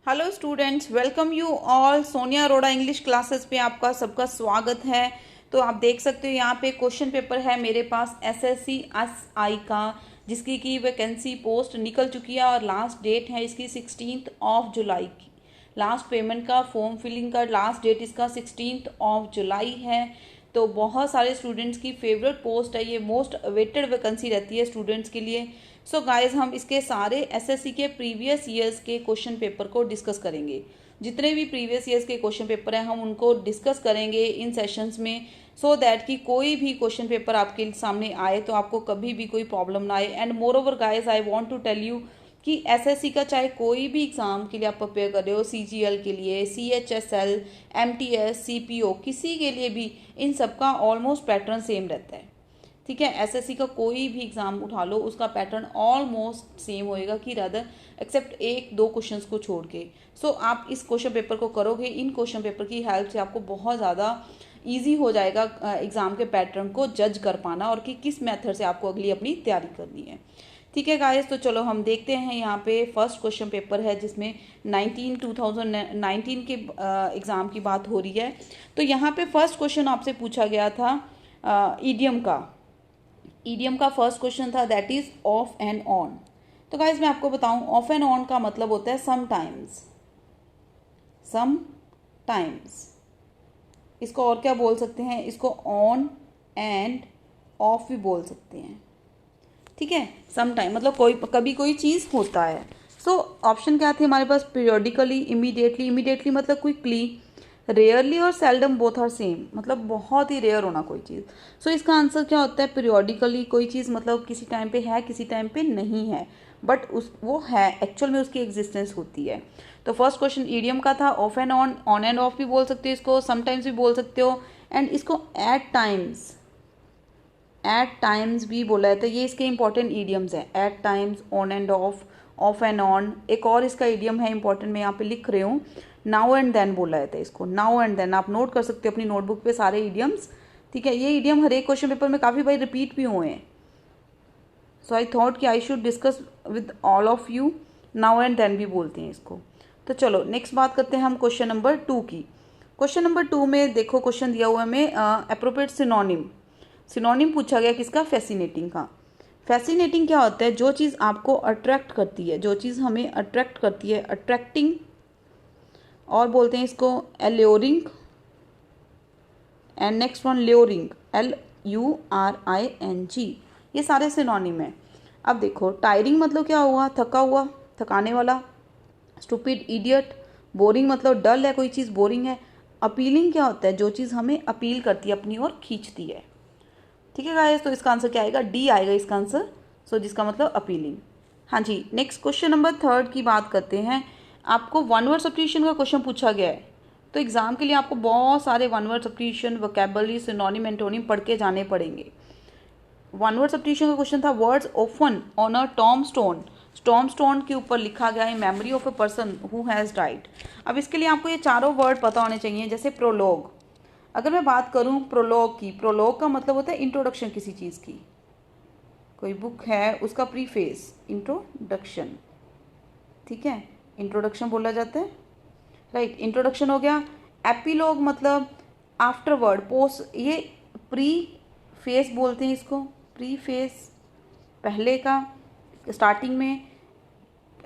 Hello students, welcome you all. Sonia Arora English classes पे आपका सबका स्वागत है। तो आप देख सकते हो यहाँ पे क्वेश्चन पेपर है मेरे पास एसएससी एसआई का, जिसकी की वैकेंसी पोस्ट निकल चुकी है और लास्ट डेट है इसकी 16 जुलाई की। लास्ट पेमेंट का फॉर्म फिलिंग का लास्ट डेट इसका 16 जुलाई है। तो बहुत सारे स्टूडेंट्स की फेवरेट पोस्ट है ये, मोस्ट अवेटेड वैकेंसी रहती है स्टूडेंट्स के लिए। सो गाइज हम इसके सारे एसएससी के प्रीवियस ईयर्स के क्वेश्चन पेपर को डिस्कस करेंगे। जितने भी प्रीवियस ईयर्स के क्वेश्चन पेपर हैं हम उनको डिस्कस करेंगे इन सेशंस में, सो दैट कि कोई भी क्वेश्चन पेपर आपके सामने आए तो आपको कभी भी कोई प्रॉब्लम ना आए। And moreover guys I want to tell you कि एसएससी का चाहे कोई भी एग्जाम के लिए आप प्रिपेयर कर रहे हो, सीजीएल के लिए, सीएचएसएल, एमटीएस, सीपीओ, किसी के लिए भी इन सबका ऑलमोस्ट पैटर्न सेम रहता है। ठीक है, एसएससी का कोई भी एग्जाम उठा लो उसका पैटर्न ऑलमोस्ट सेम होएगा कि रादर एक्सेप्ट एक दो क्वेश्चंस को छोड़ के। सो आप इस क्वेश्चन पेपर को करोगे, इन क्वेश्चन पेपर की हेल्प से आपको बहुत ज़्यादा ईजी हो जाएगा एग्जाम के पैटर्न को जज कर पाना और कि किस मेथड से आपको अगली अपनी तैयारी करनी है। ठीक है गाइस, तो चलो हम देखते हैं। यहाँ पे फर्स्ट क्वेश्चन पेपर है जिसमें 2019 के एग्ज़ाम की बात हो रही है। तो यहाँ पे फर्स्ट क्वेश्चन आपसे पूछा गया था ईडियम का फर्स्ट क्वेश्चन था, that is of and on. तो गाइज मैं आपको बताऊं, ऑफ एंड ऑन का मतलब होता है समटाइम्स। इसको और क्या बोल सकते हैं, इसको ऑन एंड ऑफ भी बोल सकते हैं। ठीक है, समटाइम मतलब कभी कोई चीज़ होता है। सो ऑप्शन क्या थे हमारे पास, पीरियोडिकली, इमीडिएटली मतलब क्विकली, रेयरली और सेल्डम बोथ आर सेम, मतलब बहुत ही रेयर होना कोई चीज़। सो इसका आंसर क्या होता है, पीरियोडिकली कोई चीज़ मतलब किसी टाइम पे है किसी टाइम पे नहीं है, बट वो है एक्चुअल में उसकी एग्जिस्टेंस होती है। तो फर्स्ट क्वेश्चन ईडियम का था, of and on and of भी बोल सकते हो इसको, समटाइम्स भी बोल सकते हो, एंड इसको एट टाइम्स भी बोला जाता है। ये इसके इंपॉर्टेंट ईडियम्स हैं, at times, on and off and on. एक और इसका ईडियम है इंपॉर्टेंट, मैं यहाँ पे लिख रही हूँ, नाउ एंड देन बोला जाता है इसको, नाउ एंड देन। आप नोट कर सकते हो अपनी नोटबुक पे सारे ईडियम्स। ठीक है, ये ईडियम हर एक क्वेश्चन पेपर में काफ़ी बार रिपीट भी हुए हैं। सो आई थॉट कि I should discuss with all of you. Now and then भी बोलते हैं इसको। तो चलो नेक्स्ट बात करते हैं हम क्वेश्चन नंबर 2 की। क्वेश्चन नंबर 2 में देखो क्वेश्चन दिया हुआ है हमें, एप्रोप्रिएट सिनोनिम पूछा गया किसका, फैसिनेटिंग का। फैसिनेटिंग क्या होता है, जो चीज़ आपको अट्रैक्ट करती है, जो चीज़ हमें अट्रैक्ट करती है, अट्रैक्टिंग, और बोलते हैं इसको alluring, and next one luring, LURING। ये सारे सिनोनिम है। अब देखो, टायरिंग मतलब क्या हुआ, थका हुआ, थकाने वाला। स्टूपिड, इडियट, बोरिंग मतलब डल है कोई चीज़, बोरिंग है। अपीलिंग क्या होता है, जो चीज़ हमें अपील करती है, अपनी ओर खींचती है। ठीक है गाइस, तो इसका आंसर क्या आएगा, डी आएगा इसका आंसर। सो जिसका मतलब अपीलिंग। हाँ जी, नेक्स्ट क्वेश्चन नंबर 3 की बात करते हैं। आपको वन वर्ड सब्स्टिट्यूशन का क्वेश्चन पूछा गया है, तो एग्जाम के लिए आपको बहुत सारे one word substitution, vocabulary, synonym, antonym पढ़ के जाने पड़ेंगे। वन वर्ड सब्स्टिट्यूशन का क्वेश्चन था, words open on a Tom stone के ऊपर लिखा गया है memory of a person who has died. अब इसके लिए आपको ये चारों वर्ड पता होने चाहिए। जैसे प्रोलॉग, अगर मैं बात करूं प्रोलॉग की, प्रोलॉग का मतलब होता है इंट्रोडक्शन किसी चीज़ की। कोई बुक है उसका प्रीफेस, इंट्रोडक्शन। ठीक है, इंट्रोडक्शन बोला जाता है, राइट, इंट्रोडक्शन हो गया। एपिलॉग मतलब आफ्टरवर्ड, पोस्ट, ये प्री फेस बोलते हैं इसको, प्री फेस पहले का, स्टार्टिंग में।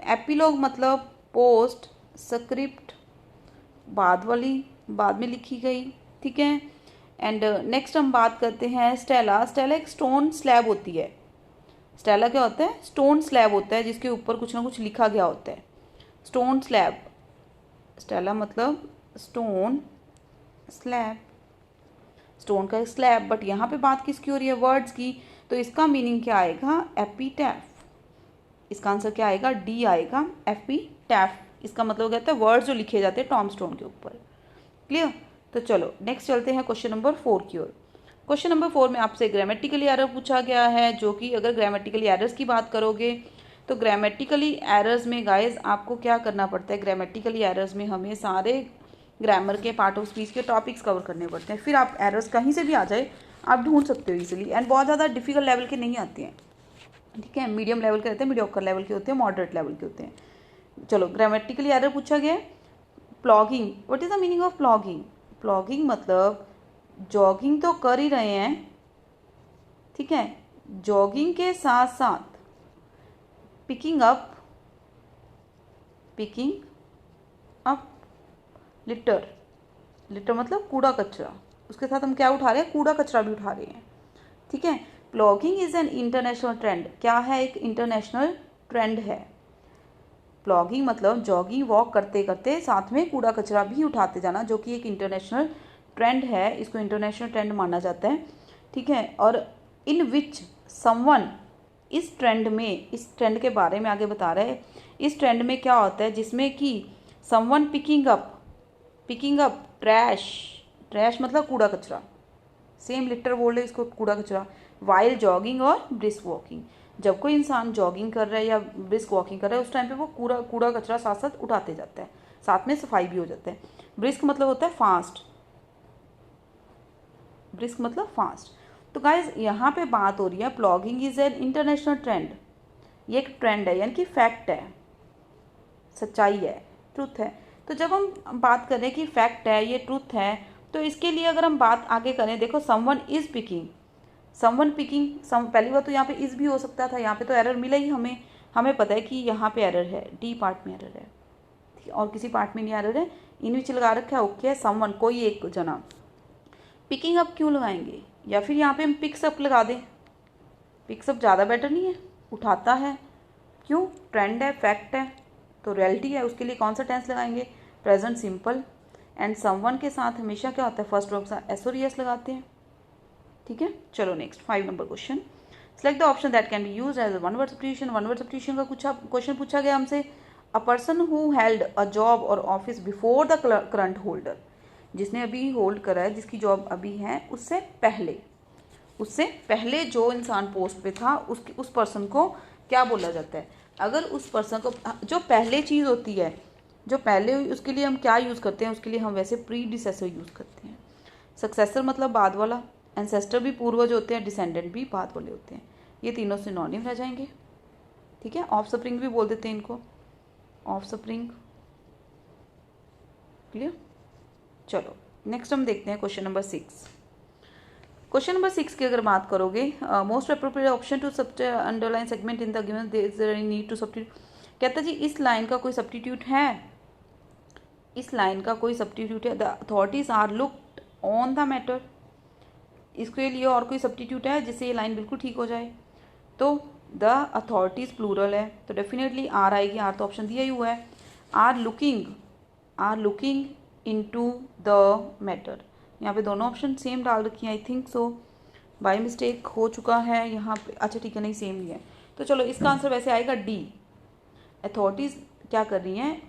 एपिलॉग मतलब पोस्ट स्क्रिप्ट, बाद वाली, बाद में लिखी गई। ठीक है, एंड नेक्स्ट हम बात करते हैं स्टेला। स्टेला एक स्टोन स्लैब होती है। स्टेला क्या होता है, स्टोन स्लैब होता है जिसके ऊपर कुछ ना कुछ लिखा गया होता है, स्टोन स्लैब। स्टेला मतलब स्टोन स्लैब, स्टोन का स्लैब। बट यहाँ पे बात किसकी हो रही है, वर्ड्स की। तो इसका मीनिंग क्या आएगा, एपीटैफ। इसका आंसर क्या आएगा, डी आएगा, एपीटैफ। इसका मतलब कहता है वर्ड्स जो लिखे जाते हैं टॉम स्टोन के ऊपर। क्लियर। तो चलो नेक्स्ट चलते हैं क्वेश्चन नंबर 4 की ओर। क्वेश्चन नंबर 4 में आपसे ग्रामेटिकली एरर पूछा गया है, जो कि अगर ग्रामेटिकली एरर्स की बात करोगे तो ग्रामेटिकली एरर्स में गाइज आपको क्या करना पड़ता है, ग्रामेटिकली एरर्स में हमें सारे ग्रामर के पार्ट ऑफ स्पीच के टॉपिक्स कवर करने पड़ते हैं। फिर आप एरर्स कहीं से भी आ जाए आप ढूंढ सकते हो इजीली, एंड बहुत ज़्यादा डिफिकल्ट लेवल के नहीं आते हैं। ठीक है, मीडियम लेवल के रहते हैं, मीडियोकर लेवल के होते हैं, मॉडरेट लेवल के होते हैं। चलो ग्रामेटिकली एरर पूछा गया है। Plogging, what is the meaning of plogging? Plogging मतलब जॉगिंग तो कर ही रहे हैं, ठीक है, जॉगिंग के साथ साथ पिकिंग अप लिटर, लिटर मतलब कूड़ा कचरा, उसके साथ हम क्या उठा रहे हैं? कूड़ा कचरा भी उठा रहे हैं, ठीक है। Plogging is an international trend, क्या है? एक इंटरनेशनल ट्रेंड है। प्लॉगिंग मतलब जॉगिंग वॉक करते करते साथ में कूड़ा कचरा भी उठाते जाना, जो कि एक इंटरनेशनल ट्रेंड है, इसको इंटरनेशनल ट्रेंड माना जाता है, ठीक है। और इन विच समवन, इस ट्रेंड में, इस ट्रेंड के बारे में आगे बता रहे हैं, इस ट्रेंड में क्या होता है जिसमें कि someone picking up trash, trash मतलब कूड़ा कचरा, सेम लिटर बोल रहे इसको, कूड़ा कचरा, वाइल जॉगिंग और ब्रिस्क वॉकिंग। जब कोई इंसान जॉगिंग कर रहा है या ब्रिस्क वॉकिंग कर रहा है उस टाइम पे वो कूड़ा कचरा साथ साथ उठाते जाता है, साथ में सफाई भी हो जाता है। ब्रिस्क मतलब होता है फास्ट, ब्रिस्क मतलब फास्ट। तो गाइज यहाँ पे बात हो रही है plogging is an international trend, ये एक ट्रेंड है यानी कि फैक्ट है, सच्चाई है, ट्रुथ है। तो जब हम बात करें कि फैक्ट है, ये ट्रुथ है, तो इसके लिए अगर हम बात आगे करें, देखो समवन इज पिकिंग, पहली बार तो यहाँ पे इज भी हो सकता था, यहाँ पे तो एरर मिला ही हमें, हमें पता है कि यहाँ पे एरर है, डी पार्ट में एरर है, ठीक है, और किसी पार्ट में नहीं एरर है, इन विच लगा रखा है, ओके है, समवन कोई एक जना। पिकिंग अप क्यों लगाएंगे? या फिर यहाँ पे हम पिक्स अप लगा दें, पिक्स अप ज़्यादा बेटर नहीं है? उठाता है, क्यों? ट्रेंड है, फैक्ट है, तो रियलिटी है, उसके लिए कौन सा टेंस लगाएंगे? Present simple. एंड समवन के साथ हमेशा क्या होता है? फर्स्ट वर्ब के साथ एस और एस लगाते हैं, ठीक है। चलो next 5 number question, select the option that can be use as one word substitution. One word substitution का कुछ क्वेश्चन पूछा गया हमसे। A person who held a job or office before the current holder, जिसने अभी होल्ड करा है, जिसकी जॉब अभी है, उससे पहले जो इंसान पोस्ट पे था उस पर्सन को क्या बोला जाता है? अगर उस पर्सन को, जो पहले चीज़ होती है, जो पहले हुई, उसके लिए हम क्या यूज़ करते हैं? उसके लिए हम वैसे प्रीडिसेसर यूज़ करते हैं। सक्सेसर मतलब बाद वाला, एंसेस्टर भी पूर्वज होते हैं, डिसेंडेंट भी बाद वाले होते हैं, ये तीनों सिनोनिम रह जाएंगे, ठीक है। ऑफ स्प्रिंग भी बोल देते हैं इनको, ऑफ स्प्रिंग, क्लियर। चलो नेक्स्ट हम देखते हैं क्वेश्चन नंबर 6। क्वेश्चन नंबर 6 की अगर बात करोगे, most appropriate option to underline segment in the given there is need to substitute, कहता जी इस लाइन का कोई सब्स्टिट्यूट है, इस लाइन का कोई सब्स्टिट्यूट है? The authorities are looked on the matter, इसके लिए और कोई सब्स्टिट्यूट है जिससे ये लाइन बिल्कुल ठीक हो जाए? तो द अथॉरिटीज प्लूरल है, तो डेफिनेटली आर आएगी, आर तो ऑप्शन दिया ही हुआ है। Are looking into the matter, यहाँ पे दोनों ऑप्शन सेम डाल रखी हैं, I think so, by mistake हो चुका है यहाँ पे, अच्छा ठीक है, नहीं सेम नहीं है, तो चलो इसका आंसर वैसे आएगा डी। अथॉरिटीज़ क्या कर रही हैं?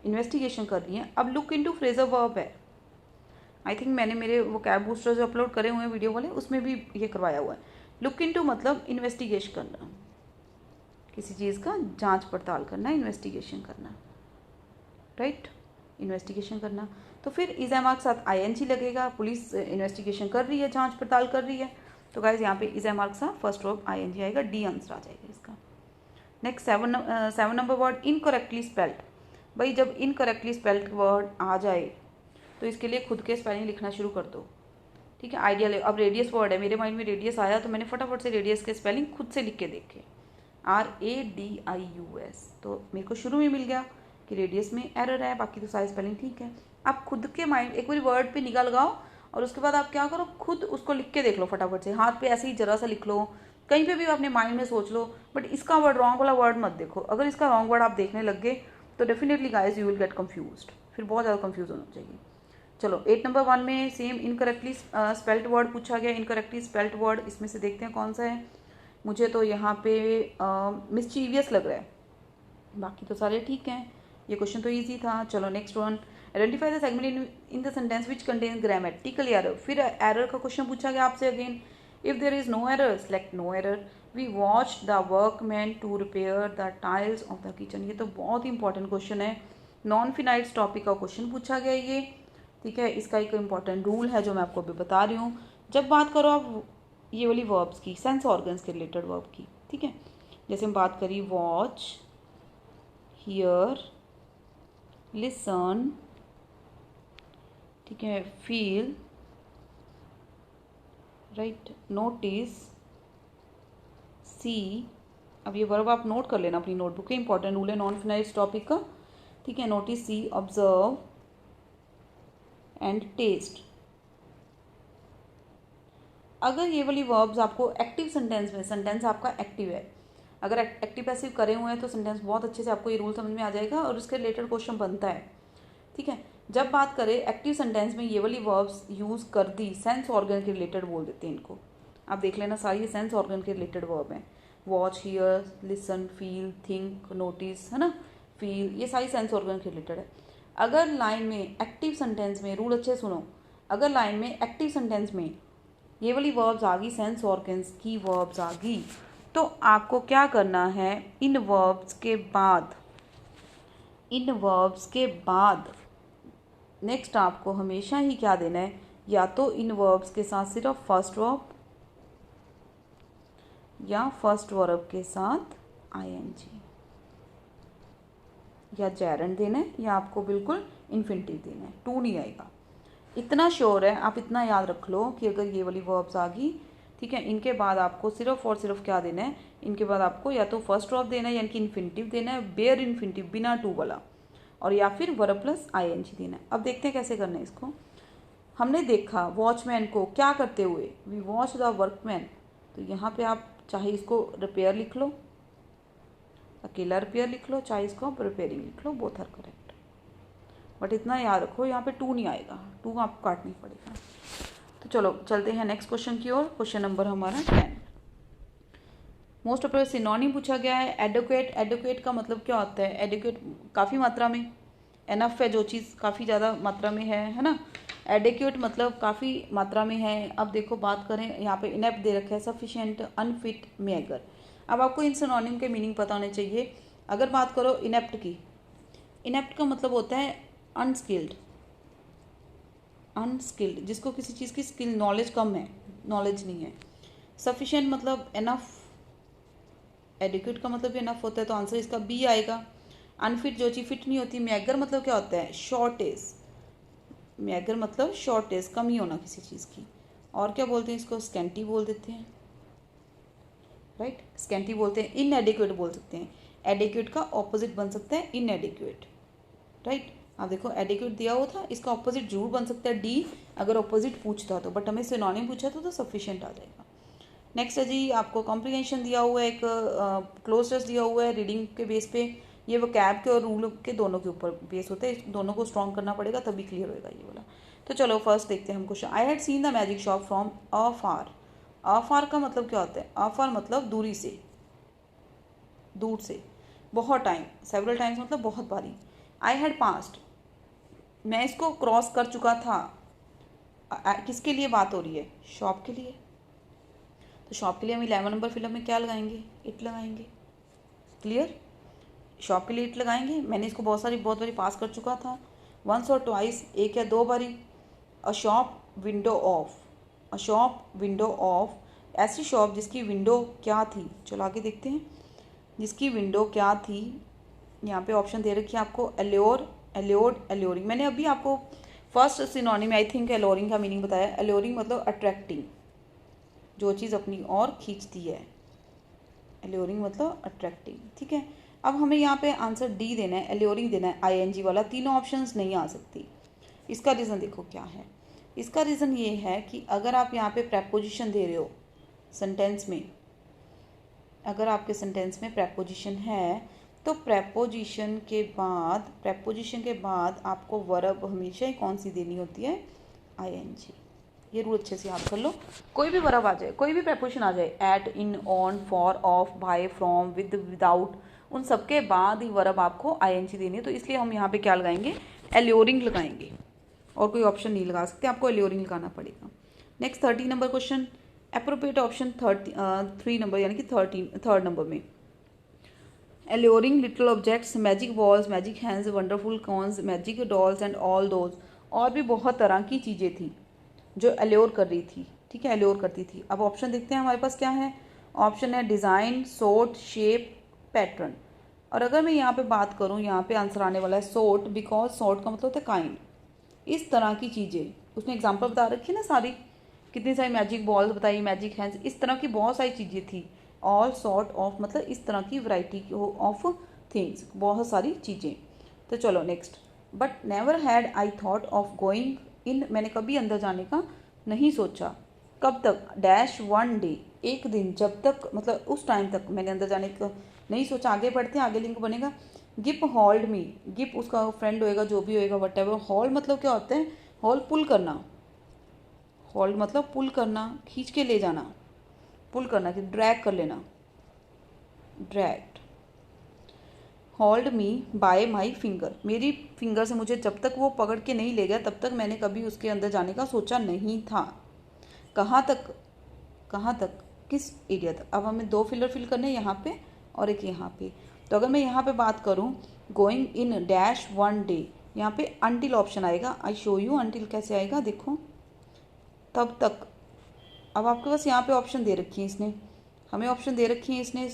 इन्वेस्टिगेशन कर रही हैं। अब लुक इनटू फ्रेजर वर्ब है, आई थिंक मैंने मेरे वो कैब बूस्टर जो अपलोड करे हुए हैं वीडियो वाले, उसमें भी ये करवाया हुआ है। लुक इनटू मतलब इन्वेस्टिगेशन करना, किसी चीज़ का जांच पड़ताल करना, इन्वेस्टिगेशन करना, राइट, इन्वेस्टिगेशन करना। तो फिर इज एम के साथ आईएनजी लगेगा, पुलिस इन्वेस्टिगेशन कर रही है, जांच पड़ताल कर रही है, तो गाइज यहाँ पे इज एम के साथ फर्स्ट वर्ब आईएनजी आएगा, डी आंसर आ जाएगा इसका। Next 7 number word, incorrectly spelled. भाई जब इनकरेक्टली स्पेल्ड वर्ड आ जाए तो इसके लिए खुद के स्पेलिंग लिखना शुरू कर दो, ठीक है। आइडियल, अब रेडियस वर्ड है, मेरे माइंड में रेडियस आया तो मैंने फटाफट से रेडियस के स्पेलिंग खुद से लिख के देखे, RADIUS, तो मेरे को शुरू में मिल गया कि रेडियस में एरर है, बाकी तो सारी स्पेलिंग ठीक है। आप खुद के माइंड एक बार वर्ड पे निगाह लगाओ और उसके बाद आप क्या करो, खुद उसको लिख के देख लो फटाफट से, हाथ पे ऐसे ही जरा सा लिख लो, कहीं पे भी अपने माइंड में सोच लो, बट इसका वर्ड, रॉन्ग वाला वर्ड मत देखो। अगर इसका रॉन्ग वर्ड आप देखने लग गए तो definitely guys you will get confused, फिर बहुत ज़्यादा कन्फ्यूजन हो जाएगी। चलो 8 नंबर 1 में सेम इनकरेक्टली स्पेल्ट वर्ड पूछा गया, इनकरेक्टली स्पेल्ट वर्ड इसमें से देखते हैं कौन सा है। मुझे तो यहाँ पे मिस्चीवियस लग रहा है, बाकी तो सारे ठीक हैं, ये क्वेश्चन तो इजी था। चलो next one, identify the segment in the sentence which contains grammatical error. फिर एरर का क्वेश्चन पूछा गया आपसे again, if there is no error select no error. We watch the workman to repair the tiles of the kitchen, ये तो बहुत ही important question है, नॉन फिनाइट्स टॉपिक का क्वेश्चन पूछा गया ये, ठीक है। इसका एक इंपॉर्टेंट रूल है जो मैं आपको अभी बता रही हूँ। जब बात करो आप ये वाली वर्ब्स की, सेंस ऑर्गन्स के रिलेटेड वर्ब की, ठीक है, जैसे हम बात करी वॉच, हियर, लिसन, ठीक है, फील, राइट, नोटिस, सी। अब ये वर्ब आप नोट कर लेना अपनी नोटबुक के, इंपॉर्टेंट रूल है नॉन फिनाइल्स टॉपिक का, ठीक है। Notice, see, observe and taste. अगर ये वाली वर्ब्स आपको एक्टिव सेंटेंस में, सेंटेंस आपका एक्टिव है, अगर एक्टिव पैसिव करे हुए हैं तो सेंटेंस बहुत अच्छे से आपको ये रूल समझ में आ जाएगा और उसके रिलेटेड क्वेश्चन बनता है, ठीक है। जब बात करें एक्टिव सेंटेंस में, ये वाली वर्ब्स यूज़ कर दी, सेंस ऑर्गन के रिलेटेड बोल देते हैं इनको। आप देख लेना, सारी सेंस ऑर्गन के रिलेटेड वर्ब हैं। Watch, here, listen, feel, think, notice, है ना, फील, ये सारी सेंस ऑर्गन के रिलेटेड है। अगर लाइन में एक्टिव सेंटेंस में, रूल अच्छे सुनो, अगर लाइन में एक्टिव सेंटेंस में ये वाली वर्ब्स आ गई, सेंस ऑर्गन्स की वर्ब्स आ गई, तो आपको क्या करना है, इन वर्ब्स के बाद नेक्स्ट आपको हमेशा ही क्या देना है, या तो इन वर्ब्स के साथ सिर्फ फर्स्ट वर्ब या फर्स्ट वर्ब के साथ आईएनजी या जेरंड देना है, या आपको बिल्कुल इन्फिनिटिव देना है, टू नहीं आएगा। इतना श्योर है, आप इतना याद रख लो कि अगर ये वाली वर्ब्स आ गई, ठीक है, इनके बाद आपको सिर्फ और सिर्फ क्या देना है, इनके बाद आपको या तो फर्स्ट वर्ब देना है यानी कि इन्फिनिटिव देना है, बेयर इन्फिनिटिव बिना टू वाला, और या फिर वर्ब प्लस आईएनजी देना है। अब देखते हैं कैसे करना है इसको। हमने देखा वॉचमैन को क्या करते हुए, वी वॉच द वर्कमैन, तो यहाँ पे आप चाहे इसको रिपेयर लिख लो, अकेला रिपेयर लिख लो, चाहे इसको आप रिपेयरिंग लिख लो, बोथ आर करेक्ट। बट इतना याद रखो यहाँ पे टू नहीं आएगा, टू आपको काटनी पड़ेगा। तो चलो चलते हैं नेक्स्ट क्वेश्चन की ओर। क्वेश्चन नंबर हमारा 10। मोस्ट ऑफ सिनोनिम पूछा गया है। एडुकेट, एडुकेट का मतलब क्या होता है, एडुकेट काफ़ी मात्रा में, एनफ है जो चीज़ काफ़ी ज़्यादा मात्रा में है ना। एडिक्यूट मतलब काफ़ी मात्रा में है। अब देखो बात करें, यहाँ पे इनेप्ट दे रखा है, सफिशिएंट, अनफिट, मेगर। अब आपको इन सिनोनिम के मीनिंग पता होने चाहिए। अगर बात करो इनेप्ट की, इनेप्ट का मतलब होता है अनस्किल्ड, अनस्किल्ड जिसको किसी चीज़ की स्किल, नॉलेज कम है, नॉलेज नहीं है। सफिशिएंट मतलब एनफ, एडिक्यूट का मतलब भी एनफ होता है, तो आंसर इसका बी आएगा। अनफिट जो चीज़ फिट नहीं होती। मैगर मतलब क्या होता है, शॉर्टेज, मैगर मतलब शॉर्टेज, कमी होना किसी चीज़ की। और क्या बोलते हैं इसको, स्कैंटी बोल देते हैं, राइट, स्कैंटी बोलते हैं। इनएडिक्वेट बोल सकते हैं, एडिक्वेट का ऑपोजिट बन सकता है इनएडिक्वेट, राइट। आप देखो एडिक्वेट दिया हुआ था, इसका ऑपोजिट जरूर बन सकता है डी, अगर ऑपोजिट पूछता तो, बट हमें सिनोनिम पूछा तो सफिशिएंट आ जाएगा। नेक्स्ट है जी, आपको कॉम्प्रिहेंशन दिया हुआ है, एक क्लोज टेस्ट दिया हुआ है रीडिंग के बेस पे। ये वो कैब के और रूल के दोनों के ऊपर बेस होते हैं, दोनों को स्ट्रॉन्ग करना पड़ेगा तभी क्लियर होएगा ये वाला। तो चलो फर्स्ट देखते हैं हम question. I had seen the magic shop from afar. Afar का मतलब क्या होता है, अफार मतलब दूरी से, दूर से, बहुत टाइम, सेवरल टाइम्स मतलब बहुत बारी। आई हैड पास्ट, मैं इसको क्रॉस कर चुका था। किसके लिए बात हो रही है, शॉप के लिए। तो शॉप के लिए हम 11 नंबर फिल्म में क्या लगाएंगे, इट लगाएंगे, क्लियर। शॉप के लिए इट लगाएंगे। मैंने इसको बहुत बारी पास कर चुका था, वंस और ट्वाइस, एक या दो बारी। A shop window of, a shop window of, ऐसी शॉप जिसकी विंडो क्या थी। चलो आगे देखते हैं, जिसकी विंडो क्या थी। यहाँ पे ऑप्शन दे रखी है आपको, एल्योर, एल्योर्ड, एल्योरिंग। मैंने अभी आपको first synonym I think alluring का मीनिंग बताया। एल्योरिंग मतलब अट्रैक्टिंग, जो चीज़ अपनी ओर खींचती है, एल्योरिंग मतलब अट्रैक्टिंग, ठीक है। अब हमें यहाँ पे आंसर डी देना है, एल्योरिंग देना है, आईएनजी वाला। तीनों ऑप्शंस नहीं आ सकती। इसका रीज़न देखो क्या है, इसका रीज़न ये है कि अगर आप यहाँ पे प्रेपोजिशन दे रहे हो सेंटेंस में, अगर आपके सेंटेंस में प्रेपोजिशन है तो प्रेपोजिशन के बाद आपको वर्ब हमेशा ही कौन सी देनी होती है, आईएनजी। ये रूल अच्छे से याद कर लो। कोई भी वर्ब आ जाए, कोई भी प्रेपोजिशन आ जाए, at, in, on, for, of, by, from, with, without, उन सबके बाद ही वर्ब आपको आईएनजी देनी है। तो इसलिए हम यहाँ पे क्या लगाएंगे, एल्योरिंग लगाएंगे, और कोई ऑप्शन नहीं लगा सकते, आपको एल्योरिंग लगाना पड़ेगा। Next 13 number question, appropriate option 3 number यानी कि 3rd नंबर में। Alluring little objects, magic balls, magic hands, wonderful cons, magic dolls and all those. और भी बहुत तरह की चीज़ें थी जो एल्योर कर रही थी, ठीक है, एल्योर करती थी। अब ऑप्शन देखते हैं हमारे पास क्या है। ऑप्शन है डिज़ाइन, सोर्ट, शेप, पैटर्न। और अगर मैं यहाँ पे बात करूँ, यहाँ पे आंसर आने वाला है सोर्ट, बिकॉज सोर्ट का मतलब होता है काइंड, इस तरह की चीज़ें। उसने एग्जांपल बता रखी है ना सारी, कितनी सारी मैजिक बॉल्स बताई, मैजिक हैंड्स, इस तरह की बहुत सारी चीज़ें थी। ऑल सॉर्ट ऑफ मतलब इस तरह की वैरायटी ऑफ थिंग्स, बहुत सारी चीज़ें। तो चलो next. But never had I thought of going in, मैंने कभी अंदर जाने का नहीं सोचा। कब तक? डैश वन डे, एक दिन, जब तक मतलब उस टाइम तक मैंने अंदर जाने का नहीं सोचा। आगे बढ़ते हैं, आगे लिंक बनेगा। गिप हॉल्ड मी, गिप उसका फ्रेंड होएगा, जो भी होएगा वट एवर। हॉल्ड मतलब क्या होता है? हॉल्ड पुल करना, हॉल्ड मतलब पुल करना, खींच के ले जाना, पुल करना कि ड्रैग कर लेना, dragged. Hold me bye my finger, मेरी फिंगर से मुझे जब तक वो पकड़ के नहीं ले गया तब तक मैंने कभी उसके अंदर जाने का सोचा नहीं था। कहाँ तक? कहाँ तक? किस एरिया तक? अब हमें दो फिलर फिल करने हैं, यहाँ पे और एक यहाँ पे। तो अगर मैं यहाँ पे बात करूँ, going in dash one day, यहाँ पे अनटिल ऑप्शन आएगा। आई शो यू अनटिल कैसे आएगा, देखो, तब तक। अब आपके पास यहाँ पे ऑप्शन दे रखी है इसने, हमें ऑप्शन दे रखी है इसने,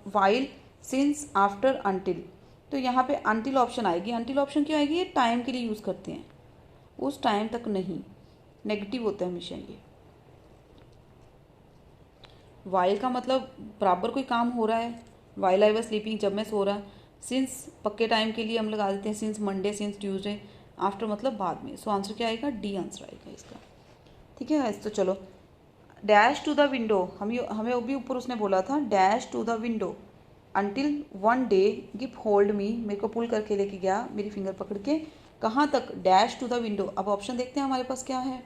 वाइल, सिंस, आफ्टर, अनटिल। तो यहाँ पे अनटिल ऑप्शन आएगी। अनटिल ऑप्शन क्यों आएगी? ये टाइम के लिए यूज़ करते हैं, उस टाइम तक नहीं, नेगेटिव होता है हमेशा ये। वाइल का मतलब बराबर कोई काम हो रहा है, वाइल आई वॉज स्लीपिंग, जब मैं सो रहा। सिंस पक्के टाइम के लिए हम लगा देते हैं, since Monday, since Tuesday. After मतलब बाद में। सो आंसर क्या आएगा? डी आंसर आएगा इसका। ठीक है गाइस, तो चलो। डैश टू द विंडो, हमें वो भी ऊपर उसने बोला था, dash to the window until one day grip hold me, मेरे को पुल करके लेके गया, मेरी फिंगर पकड़ के। कहाँ तक? Dash to the window. अब ऑप्शन देखते हैं हमारे पास क्या है।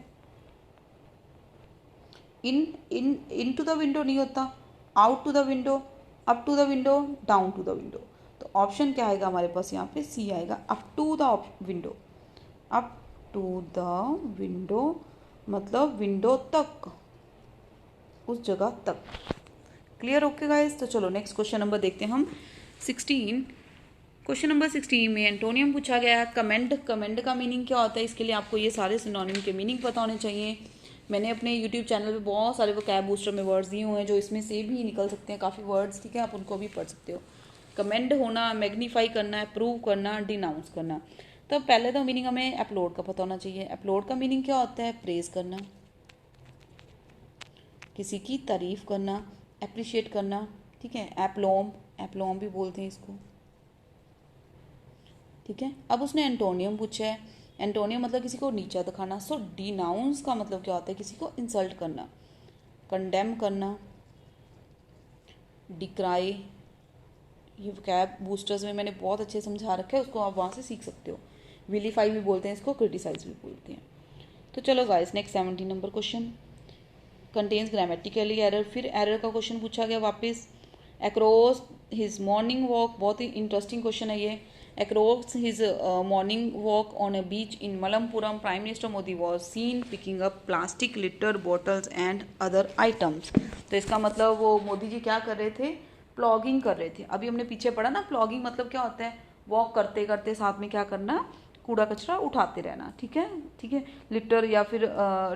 इन टू द विंडो नहीं होता, out to the window, up to the window, down to the window. तो ऑप्शन क्या आएगा हमारे पास यहाँ पे? सी आएगा, up to the window. Up to the window मतलब विंडो तक, उस जगह तक। क्लियर? ओके गाइस, तो चलो नेक्स्ट क्वेश्चन नंबर देखते हैं हम 16। क्वेश्चन नंबर 16 में एंटोनियम पूछा गया है। कमेंड, कमेंड का मीनिंग क्या होता है? इसके लिए आपको ये सारे सिनोनिम के मीनिंग पता होने चाहिए। मैंने अपने यूट्यूब चैनल पे बहुत सारे वोकैब बूस्टर में वर्ड्स दिए हुए हैं, जो इसमें से भी निकल सकते हैं काफ़ी वर्ड्स, ठीक है, आप उनको भी पढ़ सकते हो। कमेंड होना, मैग्नीफाई करना, अप्रूव करना, डिनाउंस करना। तो पहले तो मीनिंग हमें अपलोड का पता होना चाहिए। अपलोड का मीनिंग क्या होता है? प्रेज करना, किसी की तारीफ करना, अप्रिशिएट करना, ठीक है। एप्लोम, एप्लोम भी बोलते हैं इसको, ठीक है। अब उसने एंटोनियम पूछा है। एंटोनियम मतलब किसी को नीचा दिखाना। सो डिनाउंस का मतलब क्या होता है? किसी को इंसल्ट करना, कंडेम करना, डिक्राई। ये कैब बूस्टर्स में मैंने बहुत अच्छे समझा रखा है, उसको आप वहाँ से सीख सकते हो। विलीफाई भी बोलते हैं इसको, क्रिटिसाइज भी बोलते हैं। तो चलो guys, next 17 number question. Contains grammatically error, फिर एरर का क्वेश्चन पूछा गया वापस। अक्रॉस हिज मॉर्निंग वॉक, बहुत ही इंटरेस्टिंग क्वेश्चन है ये। Across his morning walk on a beach in Mamallapuram, prime minister Modi was seen picking up plastic litter bottles and other items. तो इसका मतलब वो मोदी जी क्या कर रहे थे? प्लॉगिंग कर रहे थे। अभी हमने पीछे पढ़ा ना, प्लॉगिंग मतलब क्या होता है? वॉक करते करते साथ में क्या करना? कूड़ा कचरा उठाते रहना, ठीक है, ठीक है, लिटर या फिर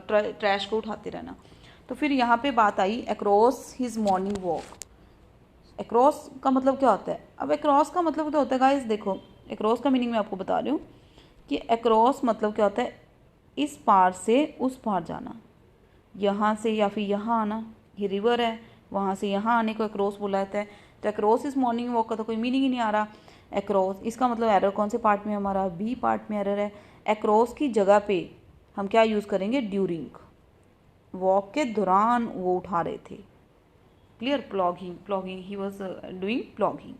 ट्रैश को उठाते रहना। तो फिर यहाँ पे बात आई across his morning walk. Across का मतलब क्या होता है? अब अक्रॉस का मतलब क्या होता है गाइस? देखो, अक्रॉस का मीनिंग मैं आपको बता रही हूँ कि अक्रॉस मतलब क्या होता है? इस पार से उस पार जाना, यहाँ से या फिर यहाँ आना। ये रिवर है, वहाँ से यहाँ आने को अक्रॉस बोला जाता है। तो अक्रॉस इस मॉर्निंग वॉक का तो कोई मीनिंग ही नहीं आ रहा। अक्रॉस, इसका मतलब एरर कौन से पार्ट में? हमारा बी पार्ट में एरर है। अक्रॉस की जगह पे हम क्या यूज़ करेंगे? ड्यूरिंग, वॉक के दौरान वो उठा रहे थे। Clear? Plogging, plogging, he was doing plogging,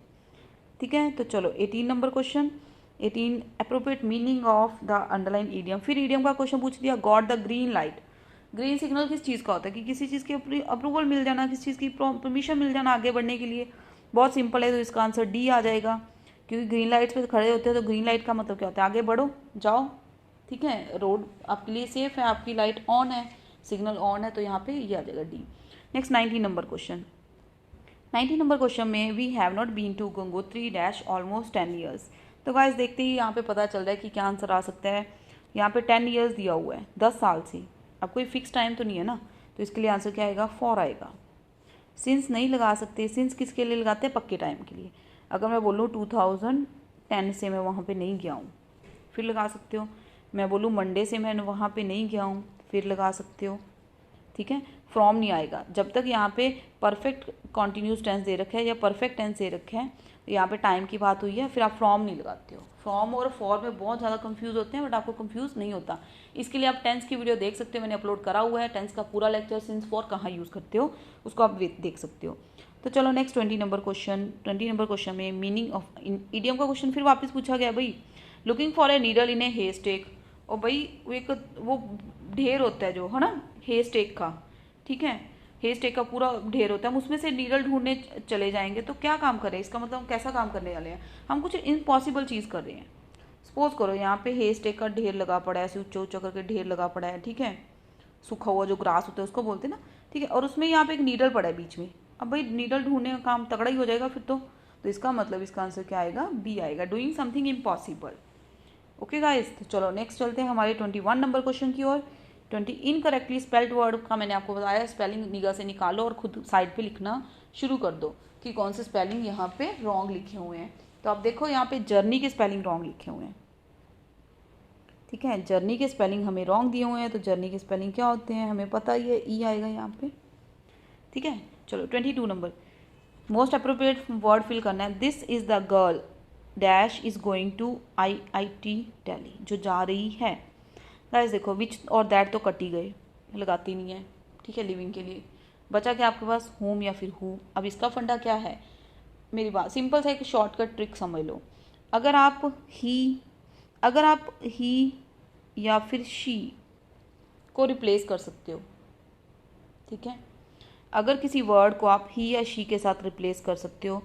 ठीक है। तो चलो 18 number question. 18 appropriate meaning of the underline idiom. फिर ईडियम का क्वेश्चन पूछ दिया। Got the green light. Green signal किस चीज़ का होता है? कि किसी चीज़ की अप्रूवल मिल जाना, किसी चीज़ की परमिशन मिल जाना आगे बढ़ने के लिए। बहुत सिंपल है, तो इसका आंसर डी आ जाएगा, क्योंकि ग्रीन लाइट्स पे खड़े होते हैं। तो ग्रीन लाइट का मतलब क्या होता है? आगे बढ़ो, जाओ, ठीक है, रोड आपके लिए सेफ है, आपकी लाइट ऑन है, सिग्नल ऑन है, तो यहाँ पे ये आ जाएगा D. Next 19 number question. 19 number question में we have not been to Gangotri dash almost 10 years. तो गाइस देखते ही यहाँ पे पता चल रहा है कि क्या आंसर आ सकता है। यहाँ पे 10 ईयर्स दिया हुआ है, 10 साल से। अब कोई फिक्स टाइम तो नहीं है ना, तो इसके लिए आंसर क्या आएगा? फॉर आएगा। सिंस नहीं लगा सकते, सिंस किसके लिए लगाते हैं? पक्के टाइम के लिए। अगर मैं बोलूँ 2010 से मैं वहाँ पे नहीं गया हूँ, फिर लगा सकते हो। मैं बोलूँ मंडे से मैं वहाँ पे नहीं गया हूँ, फिर लगा सकते हो। ठीक है, फ्रॉम नहीं आएगा जब तक यहाँ पे परफेक्ट कॉन्टिन्यूस टेंस दे रखा है या परफेक्ट टेंस दे रखे हैं, यहाँ पे टाइम की बात हुई है, फिर आप फ्रॉम नहीं लगाते हो। फ्रॉम और फॉर में बहुत ज़्यादा कंफ्यूज होते हैं, बट आपको कंफ्यूज नहीं होता। इसके लिए आप टेंस की वीडियो देख सकते हो, मैंने अपलोड करा हुआ है टेंस का पूरा लेक्चर, सिंस फॉर कहाँ यूज़ करते हो उसको आप देख सकते हो। तो चलो नेक्स्ट 20 नंबर क्वेश्चन में मीनिंग ऑफ इडियम का क्वेश्चन फिर वापस पूछा गया भाई। Looking for a needle in a haystack, और भाई वो ढेर होता है जो है ना हे स्टेक का, ठीक है, हे स्टेक का पूरा ढेर होता है, हम उसमें से नीडल ढूंढने चले जाएंगे तो क्या काम करें, इसका मतलब हम कैसा काम करने वाले हैं, हम कुछ इम्पॉसिबल चीज़ कर रहे हैं। सपोज करो यहाँ पे हे स्टेक का ढेर लगा पड़ा है, ऐसे ऊंचा ऊंचा करके ढेर लगा पड़ा है, ठीक है, सूखा हुआ जो ग्रास होता है उसको बोलते हैं ना, ठीक है, और उसमें यहाँ पे एक नीडल पड़ा है बीच में। अब भाई नीडल ढूंढने का काम तगड़ा ही हो जाएगा फिर तो इसका मतलब इसका आंसर क्या आएगा, बी आएगा, doing something impossible. Okay guys, तो चलो नेक्स्ट चलते हैं हमारे 21 नंबर क्वेश्चन की ओर। 20 इनकरेक्टली स्पेल्ड वर्ड का मैंने आपको बताया, स्पेलिंग निगाह से निकालो और खुद साइड पे लिखना शुरू कर दो कि कौन से स्पेलिंग यहाँ पे रॉन्ग लिखे हुए हैं। तो आप देखो यहाँ पे जर्नी के स्पेलिंग रॉन्ग लिखे हुए हैं, ठीक है, जर्नी के स्पेलिंग हमें रॉन्ग दिए हुए हैं, तो जर्नी के स्पेलिंग क्या होते हैं हमें पता ही है, ई आएगा यहाँ पे, ठीक है। चलो 22 number, most appropriate word fill करना है। This is the girl dash is going to IIT Delhi, जो जा रही है। गाइस देखो विच और दैट तो कट ही गए, लगाती नहीं है, ठीक है, लिविंग के लिए बचा क्या आपके पास, होम या फिर हु। अब इसका फंडा क्या है, मेरी बात सिंपल सा एक शॉर्टकट ट्रिक समझ लो। अगर आप ही या फिर शी को रिप्लेस कर सकते हो, ठीक है, अगर किसी वर्ड को आप ही या शी के साथ रिप्लेस कर सकते हो,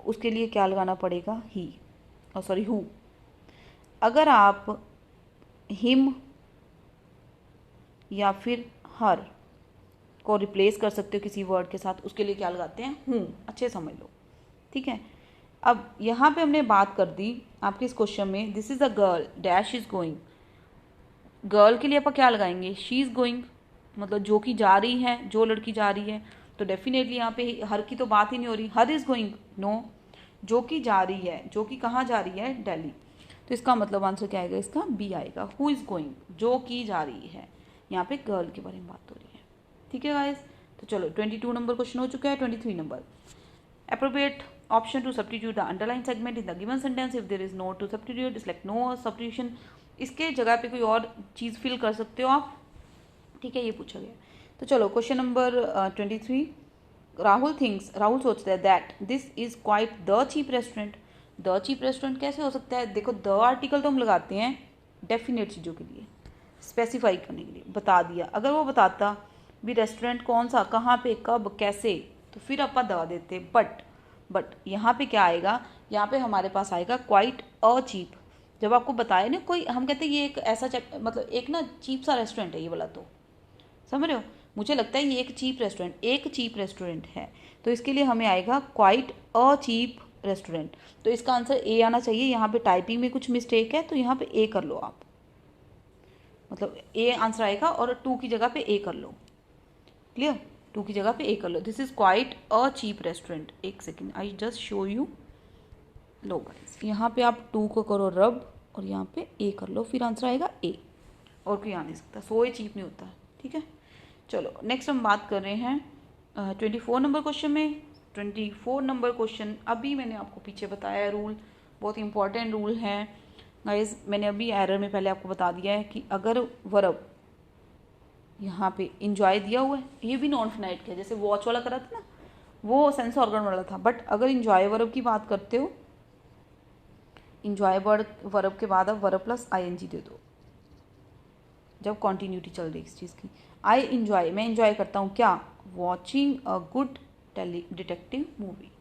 उसके लिए क्या लगाना पड़ेगा, ही, सॉरी हु। अगर आप हिम या फिर हर को रिप्लेस कर सकते हो किसी वर्ड के साथ, उसके लिए क्या लगाते हैं, हूँ, अच्छे समझ लो, ठीक है। अब यहाँ पे हमने बात कर दी आपके इस क्वेश्चन में, this is a girl dash is going, girl के लिए आप क्या लगाएंगे, शी इज गोइंग, मतलब जो कि जा रही है, जो लड़की जा रही है, तो डेफिनेटली यहाँ पे हर की तो बात ही नहीं हो रही, हर इज गोइंग, नो, जो कि जा रही है, जो कि कहाँ जा रही है, दिल्ली, तो इसका मतलब आंसर क्या आएगा, इसका बी आएगा, हु इज गोइंग, जो कि जा रही है, यहाँ पे गर्ल के बारे में बात हो रही है, ठीक है गाइस। तो चलो 22 नंबर क्वेश्चन हो चुका है। 23 number, appropriate option to substitute the underlined segment in the given sentence, if there is no to substitute select no substitution, इसके जगह पे कोई और चीज़ फिल कर सकते हो आप, ठीक है, ये पूछा गया। तो चलो क्वेश्चन नंबर 23, राहुल सोचता है that this is quite the cheap restaurant. The cheap restaurant कैसे हो सकता है, देखो द आर्टिकल तो हम लगाते हैं डेफिनेट चीज़ों के लिए, स्पेसिफाई करने के लिए, बता दिया, अगर वो बताता भी रेस्टोरेंट कौन सा, कहाँ पे, कब, कैसे, तो फिर आप दवा देते, बट यहाँ पे क्या आएगा, यहाँ पे हमारे पास आएगा क्वाइट अ चीप। जब आपको बताया ना कोई, हम कहते हैं ये एक ऐसा मतलब एक ना चीप सा रेस्टोरेंट है ये वाला, तो समझ रहे हो, मुझे लगता है ये एक चीप रेस्टोरेंट है, तो इसके लिए हमें आएगा क्वाइट अ चीप रेस्टोरेंट, तो इसका आंसर ए आना चाहिए। यहाँ पे टाइपिंग में कुछ मिस्टेक है, तो यहाँ पे ए कर लो आप, मतलब ए आंसर आएगा, और 2 की जगह पे ए कर लो, क्लियर, 2 की जगह पे ए कर लो, this is quite a cheap restaurant. एक second, I just show you, लो गाइस, यहाँ पे आप 2 को करो रब और यहाँ पे ए कर लो, फिर आंसर आएगा ए, और कोई आ नहीं सकता, सो ए चीप नहीं होता है, ठीक है। चलो नेक्स्ट हम बात कर रहे हैं 24 नंबर क्वेश्चन में। 24 नंबर क्वेश्चन अभी मैंने आपको पीछे बताया है, रूल बहुत इंपॉर्टेंट रूल है गाइस, मैंने अभी एरर में पहले आपको बता दिया है कि अगर वर्ब यहाँ पे इंजॉय दिया हुआ है, ये भी नॉन फिनाइट का है, जैसे वॉच वाला करा था ना, वो सेंस ऑर्गन वाला था, बट अगर इंजॉय वर्ब की बात करते हो, इंजॉय वर्ब के बाद आप वर्ब प्लस ING दे दो, जब कॉन्टीन्यूटी चल रही है इस चीज़ की। आई इंजॉय, मैं इंजॉय करता हूँ क्या, watching a good detective movie,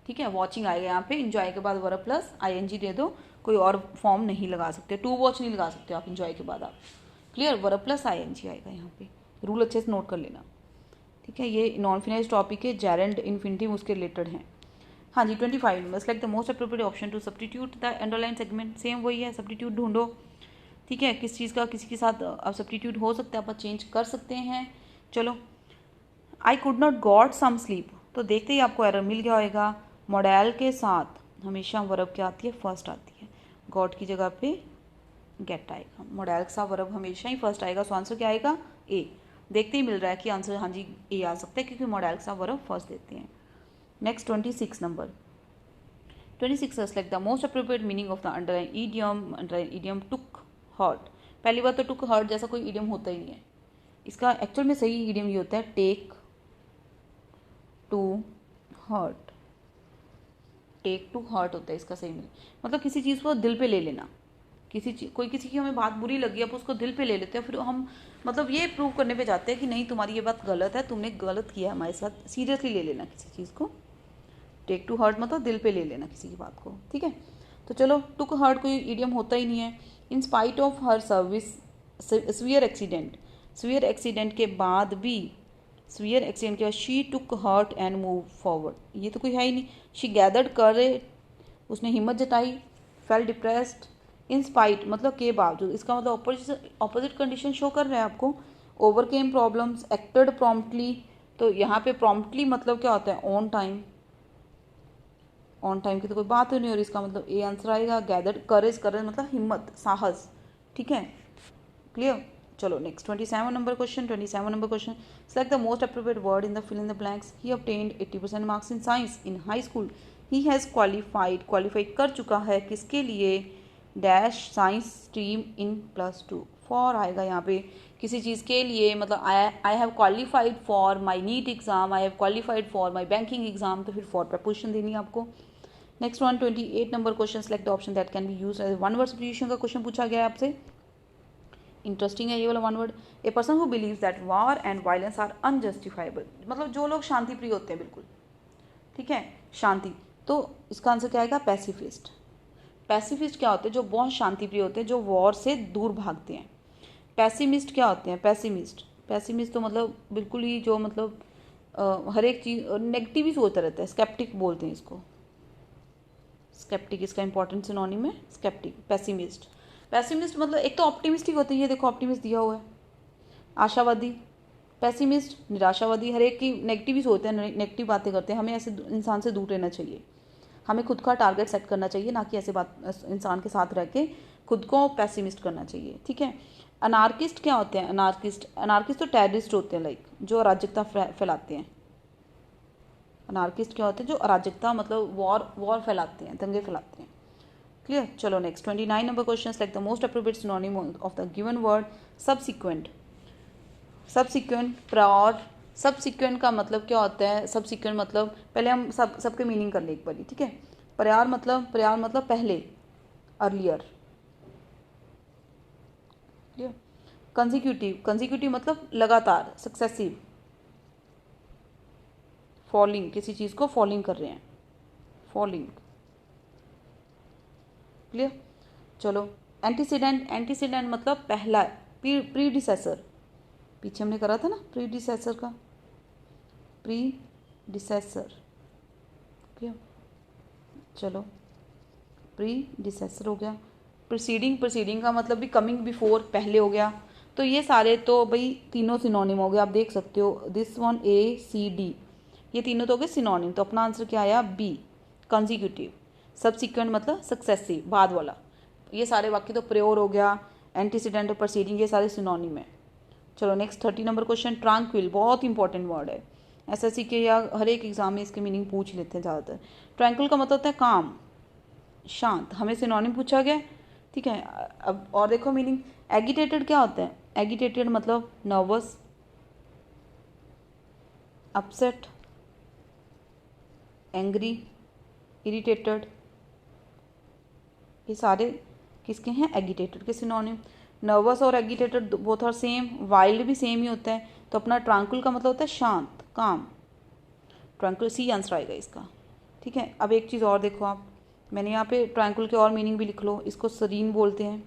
ठीक है, वॉचिंग आएगा यहाँ पे, इंजॉय के बाद वर्ब प्लस ING दे दो, कोई और फॉर्म नहीं लगा सकते, टू वॉच नहीं लगा सकते आप इंजॉय के बाद, आप क्लियर, वर्ब प्लस ING आएगा यहाँ पे, रूल अच्छे से नोट कर लेना, ठीक है। ये नॉन फिनाइज टॉपिक है, जेरेंड इन्फिनिटिव उसके रिलेटेड हैं। हाँ जी 25 number, select the most appropriate option to substitute the underline segment, same वही है, सब्स्टिट्यूट ढूंढो, ठीक है, किस चीज़ का किसी के साथ अब सब्स्टिट्यूट हो सकता है, आप चेंज कर सकते हैं। चलो, I could not got some sleep, तो देखते ही आपको एरर मिल गया होगा, मॉडल के साथ हमेशा वर्ब क्या आती है, फर्स्ट आती है। गॉट की जगह पे गेट आएगा। मोडालिक सा वर्ब हमेशा ही फर्स्ट आएगा, सो आंसर क्या आएगा, ए। देखते ही मिल रहा है कि आंसर हाँ जी ए आ सकता है, क्योंकि मोडालिक सा वर्ब फर्स्ट देते हैं। Next 26 number. 26 select the most appropriate meaning of the underline idiom. Underline idiom took heart. पहली बात तो टुक हर्ट जैसा कोई ईडियम होता ही नहीं है। इसका एक्चुअल में सही ईडियम ये होता है take to heart. Take to heart होता है इसका सही में, मतलब किसी चीज़ को दिल पे ले लेना। कोई किसी की हमें बात बुरी लगी, आप उसको दिल पे ले लेते हैं, फिर हम मतलब ये प्रूव करने पे जाते हैं कि नहीं तुम्हारी ये बात गलत है, तुमने गलत किया हमारे साथ। सीरियसली ले लेना किसी चीज़ को। टेक टू हर्ट मतलब दिल पे ले लेना किसी की बात को, ठीक है। तो चलो, टुक हर्ट कोई ईडियम होता ही नहीं है। In spite of her service severe accident. Severe accident के बाद भी, सीवियर एक्सीडेंट के बाद she took heart and move forward, ये तो कोई है ही नहीं। शी गैदर्ड करेज, उसने हिम्मत जताई। Fail depressed. इन स्पाइट मतलब के बावजूद, इसका मतलब ऑपोजिट कंडीशन शो कर रहा है आपको। Overcame problems. एक्टेड प्रॉम्प्टली, तो यहाँ पे प्रॉम्प्टली मतलब क्या होता है, ऑन टाइम। ऑन टाइम की तो कोई बात ही नहीं, और इसका मतलब ए आंसर आएगा। गैदर्ड करेज, करेज मतलब हिम्मत, साहस, ठीक है, क्लियर। चलो next 27 number question. 27 number question, select the most appropriate word in the fill in the blanks. He obtained 80% marks in science in high school. He has qualified कर चुका है किसके लिए, dash science stream in +2। For आएगा यहाँ पे किसी चीज़ के लिए, मतलब I have qualified for my NEET exam, I have qualified for my banking exam, तो फिर फॉर प्रपोजिशन देनी है आपको। Next 128 number question, select the option that can be use as one word substitution का क्वेश्चन पूछा गया है आपसे। इंटरेस्टिंग है ये वाला one word. A person who believes that war and violence are unjustifiable, मतलब जो लोग शांति प्रिय होते हैं, बिल्कुल ठीक है, शांति। तो इसका आंसर क्या आएगा, पैसिफिस्ट। पैसिफिस्ट क्या होते हैं, जो बहुत शांति प्रिय होते हैं, जो वॉर से दूर भागते हैं। पैसिमिस्ट क्या होते हैं, पैसिमिस्ट तो मतलब बिल्कुल ही जो मतलब हर एक चीज़ नेगेटिव ही सोचता रहता है। स्केप्टिक बोलते हैं इसको। स्केप्टिक इसका इंपॉर्टेंट सिनोनिम है स्केप्टिक, पैसिमिस्ट। पैसिमिस्ट मतलब एक तो ऑप्टिमिस्टिक होते हैं, ये देखो ऑप्टिमिस्ट दिया हुआ है, आशावादी। पैसिमिस्ट निराशावादी, हर एक की नेगेटिव ही सोचते हैं, नेगेटिव बातें करते हैं। हमें ऐसे इंसान से दूर रहना चाहिए, हमें खुद का टारगेट सेट करना चाहिए, ना कि ऐसे बात इंसान के साथ रह के खुद को पैसिमिस्ट करना चाहिए, ठीक है। अनार्किस्ट क्या होते हैं, अनार्किस्ट तो टेररिस्ट होते हैं, लाइक जो अराजकता फैलाते हैं। अनार्किस्ट क्या होते हैं, जो अराजकता मतलब वॉर फैलाते हैं, दंगे फैलाते हैं, क्लियर। चलो next 29 number question, select the most appropriate synonym of the given word subsequent. Subsequent, prior. Subsequent का मतलब क्या होता है, सबसिक्वेंट मतलब पहले हम सबके मीनिंग कर ले एक बारी, ठीक है। प्रायर मतलब पहले, अर्लियर, क्लियर। कंजिक्यूटिव मतलब लगातार, सक्सेसिव। फॉलिंग, किसी चीज़ को फॉलिंग कर रहे हैं, फॉलिंग, क्लियर। चलो एंटीसीडेंट मतलब पहला, प्रीडिसेसर। पीछे हमने करा था ना प्रीडिसेसर का, प्रीडिसेसर, क्लियर। चलो प्रीडिसेसर हो गया। प्रीसीडिंग का मतलब भी कमिंग बिफोर, पहले हो गया। तो ये सारे तो भाई तीनों सिनोनिम हो गए, आप देख सकते हो। दिस वन ACD, ये तीनों तो हो गए सिनोनिम। तो अपना आंसर क्या आया, B, कंजिक्यूटिव। सबसिक्वेंट मतलब सक्सेसिव, बाद वाला। ये सारे वाक्य तो प्रेयर हो गया, एंटीसीडेंट और प्रीसीडिंग, ये सारे सिनोनिम है। चलो नेक्स्ट 30 नंबर क्वेश्चन, ट्रांक्विल, बहुत इंपॉर्टेंट वर्ड है। SSC के या हर एक एग्जाम में इसके मीनिंग पूछ लेते हैं ज़्यादातर। ट्रैंक्विल का मतलब होता है काम, शांत। हमें सिनोनिम पूछा गया, ठीक है। अब और देखो मीनिंग। एगिटेटेड क्या होता है, एगिटेटेड मतलब नर्वस, अपसेट, एंग्री, इरिटेटेड, ये सारे किसके हैं, एगिटेटेड के सिनोनिम। नर्वस और एगिटेटेड बोथ आर सेम, वाइल्ड भी सेम ही होता है। तो अपना ट्रांक्विल का मतलब होता है शांत, काम। ट्रांक्विल C आंसर आएगा इसका, ठीक है। अब एक चीज़ और देखो आप, मैंने यहाँ पे ट्रांक्विल के और मीनिंग भी लिख लो। इसको सरीन बोलते हैं,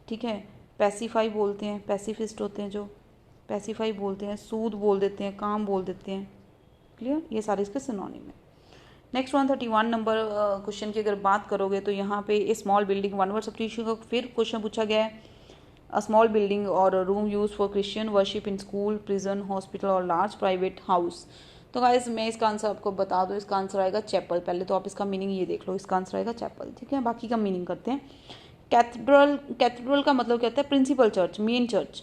ठीक है। पैसिफाई बोलते हैं, पैसिफिस्ट होते हैं जो, पैसिफाई बोलते हैं। सूद बोल देते हैं, काम बोल देते हैं, क्लियर। ये सारे इसके सिनोनिम है। नेक्स्ट 131 नंबर क्वेश्चन की अगर बात करोगे तो यहाँ पे a small building, one word substitution का फिर क्वेश्चन पूछा गया है। A small building or room use for Christian worship in school, prison, hospital or large private house. तो गाइस मैं इसका आंसर आपको बता दूँ, इसका आंसर आएगा चैपल। पहले तो आप इसका मीनिंग ये देख लो, इसका आंसर आएगा चैपल, ठीक है। बाकी का मीनिंग करते हैं। कैथेड्रल, कैथेड्रल का मतलब क्या होता है? प्रिंसिपल चर्च, मेन चर्च,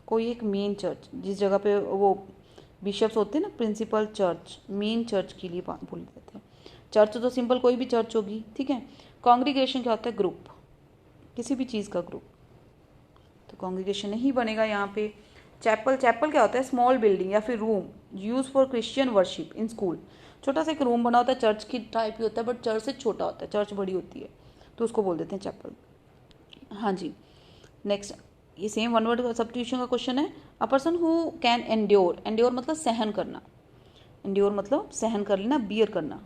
कोई एक मेन चर्च जिस जगह पे वो बिशप्स होते हैं ना, प्रिंसिपल चर्च, मेन चर्च के लिए बोल देते हैं। चर्च तो सिंपल कोई भी चर्च होगी, ठीक है। कॉन्ग्रीगेशन क्या होता है? ग्रुप, किसी भी चीज़ का ग्रुप, तो कॉन्ग्रीगेशन नहीं बनेगा यहाँ पे। चैपल, चैपल क्या होता है? स्मॉल बिल्डिंग या फिर room use for Christian worship in school. छोटा सा एक रूम बना होता है, चर्च की टाइप ही होता है, बट चर्च से छोटा होता है, चर्च बड़ी होती है, तो उसको बोल देते हैं चैपल। हाँ जी। नेक्स्ट, ये सेम वन वर्ड सब्स्टिट्यूशन का क्वेश्चन है। अ person who can endure, endure मतलब सहन करना, एंड्योर मतलब सहन कर लेना, बियर करना,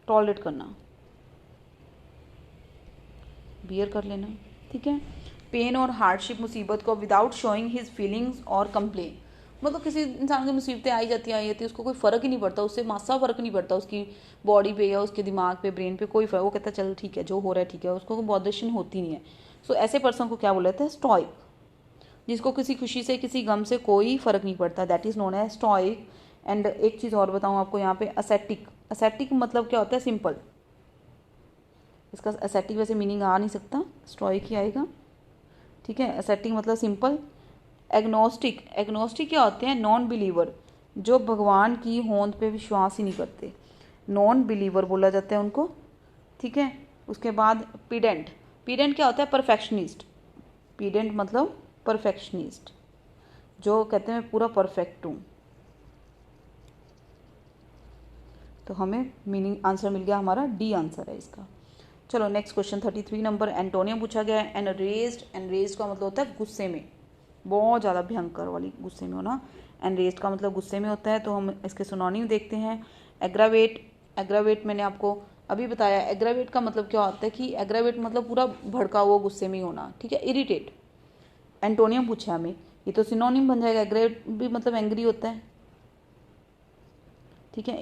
टॉलरेट करना, बियर कर लेना, ठीक है। पेन और हार्डशिप, मुसीबत को, विदाउट शोइंग हिज फीलिंग्स और कंप्लेन, मतलब किसी इंसान की मुसीबतें आई जाती है, उसको कोई फ़र्क ही नहीं पड़ता, उससे मासा फ़र्क नहीं पड़ता उसकी बॉडी पे या उसके दिमाग पे, ब्रेन पे, कोई फ़र्क, वो कहता है चल ठीक है जो हो रहा है ठीक है, उसको कोई बॉदरेशन होती नहीं है। सो ऐसे पर्सन को क्या बोला जाता है? स्टॉइक, जिसको किसी खुशी से किसी गम से कोई फ़र्क नहीं पड़ता, that is known as stoic. And एक चीज़ और बताऊँ आपको यहाँ पे, असेटिक, असेटिक मतलब क्या होता है? सिंपल। इसका असेटिक वैसे मीनिंग आ नहीं सकता, स्टॉइक ही आएगा, ठीक है। असेटिक मतलब सिंपल। एग्नोस्टिक, एग्नोस्टिक क्या होते हैं? नॉन बिलीवर, जो भगवान की होंद पे विश्वास ही नहीं करते, नॉन बिलीवर बोला जाता है उनको, ठीक है। उसके बाद पीडेंट, पीडेंट क्या होता है? परफेक्शनिस्ट, पीडेंट मतलब परफेक्शनिस्ट, जो कहते हैं मैं पूरा परफेक्ट हूँ। तो हमें मीनिंग आंसर मिल गया, हमारा डी आंसर है इसका। चलो नेक्स्ट क्वेश्चन 33 नंबर, एंटोनियम पूछा गया है। एनरेज्ड, एनरेज्ड का मतलब होता है गुस्से में, बहुत ज़्यादा भयंकर वाली गुस्से में होना, एनरेज्ड का मतलब गुस्से में होता है। तो हम इसके सिनोनिम देखते हैं। एग्रावेट, एग्रावेट मैंने आपको अभी बताया, एग्रावेट का मतलब क्या होता है कि एग्रावेट मतलब पूरा भड़का हुआ गुस्से में होना, ठीक है। इरिटेट, एंटोनियम पूछा हमें, ये तो सिनोनिम बन जाएगा। एग्रावेट भी मतलब एंग्री होता है, ठीक है।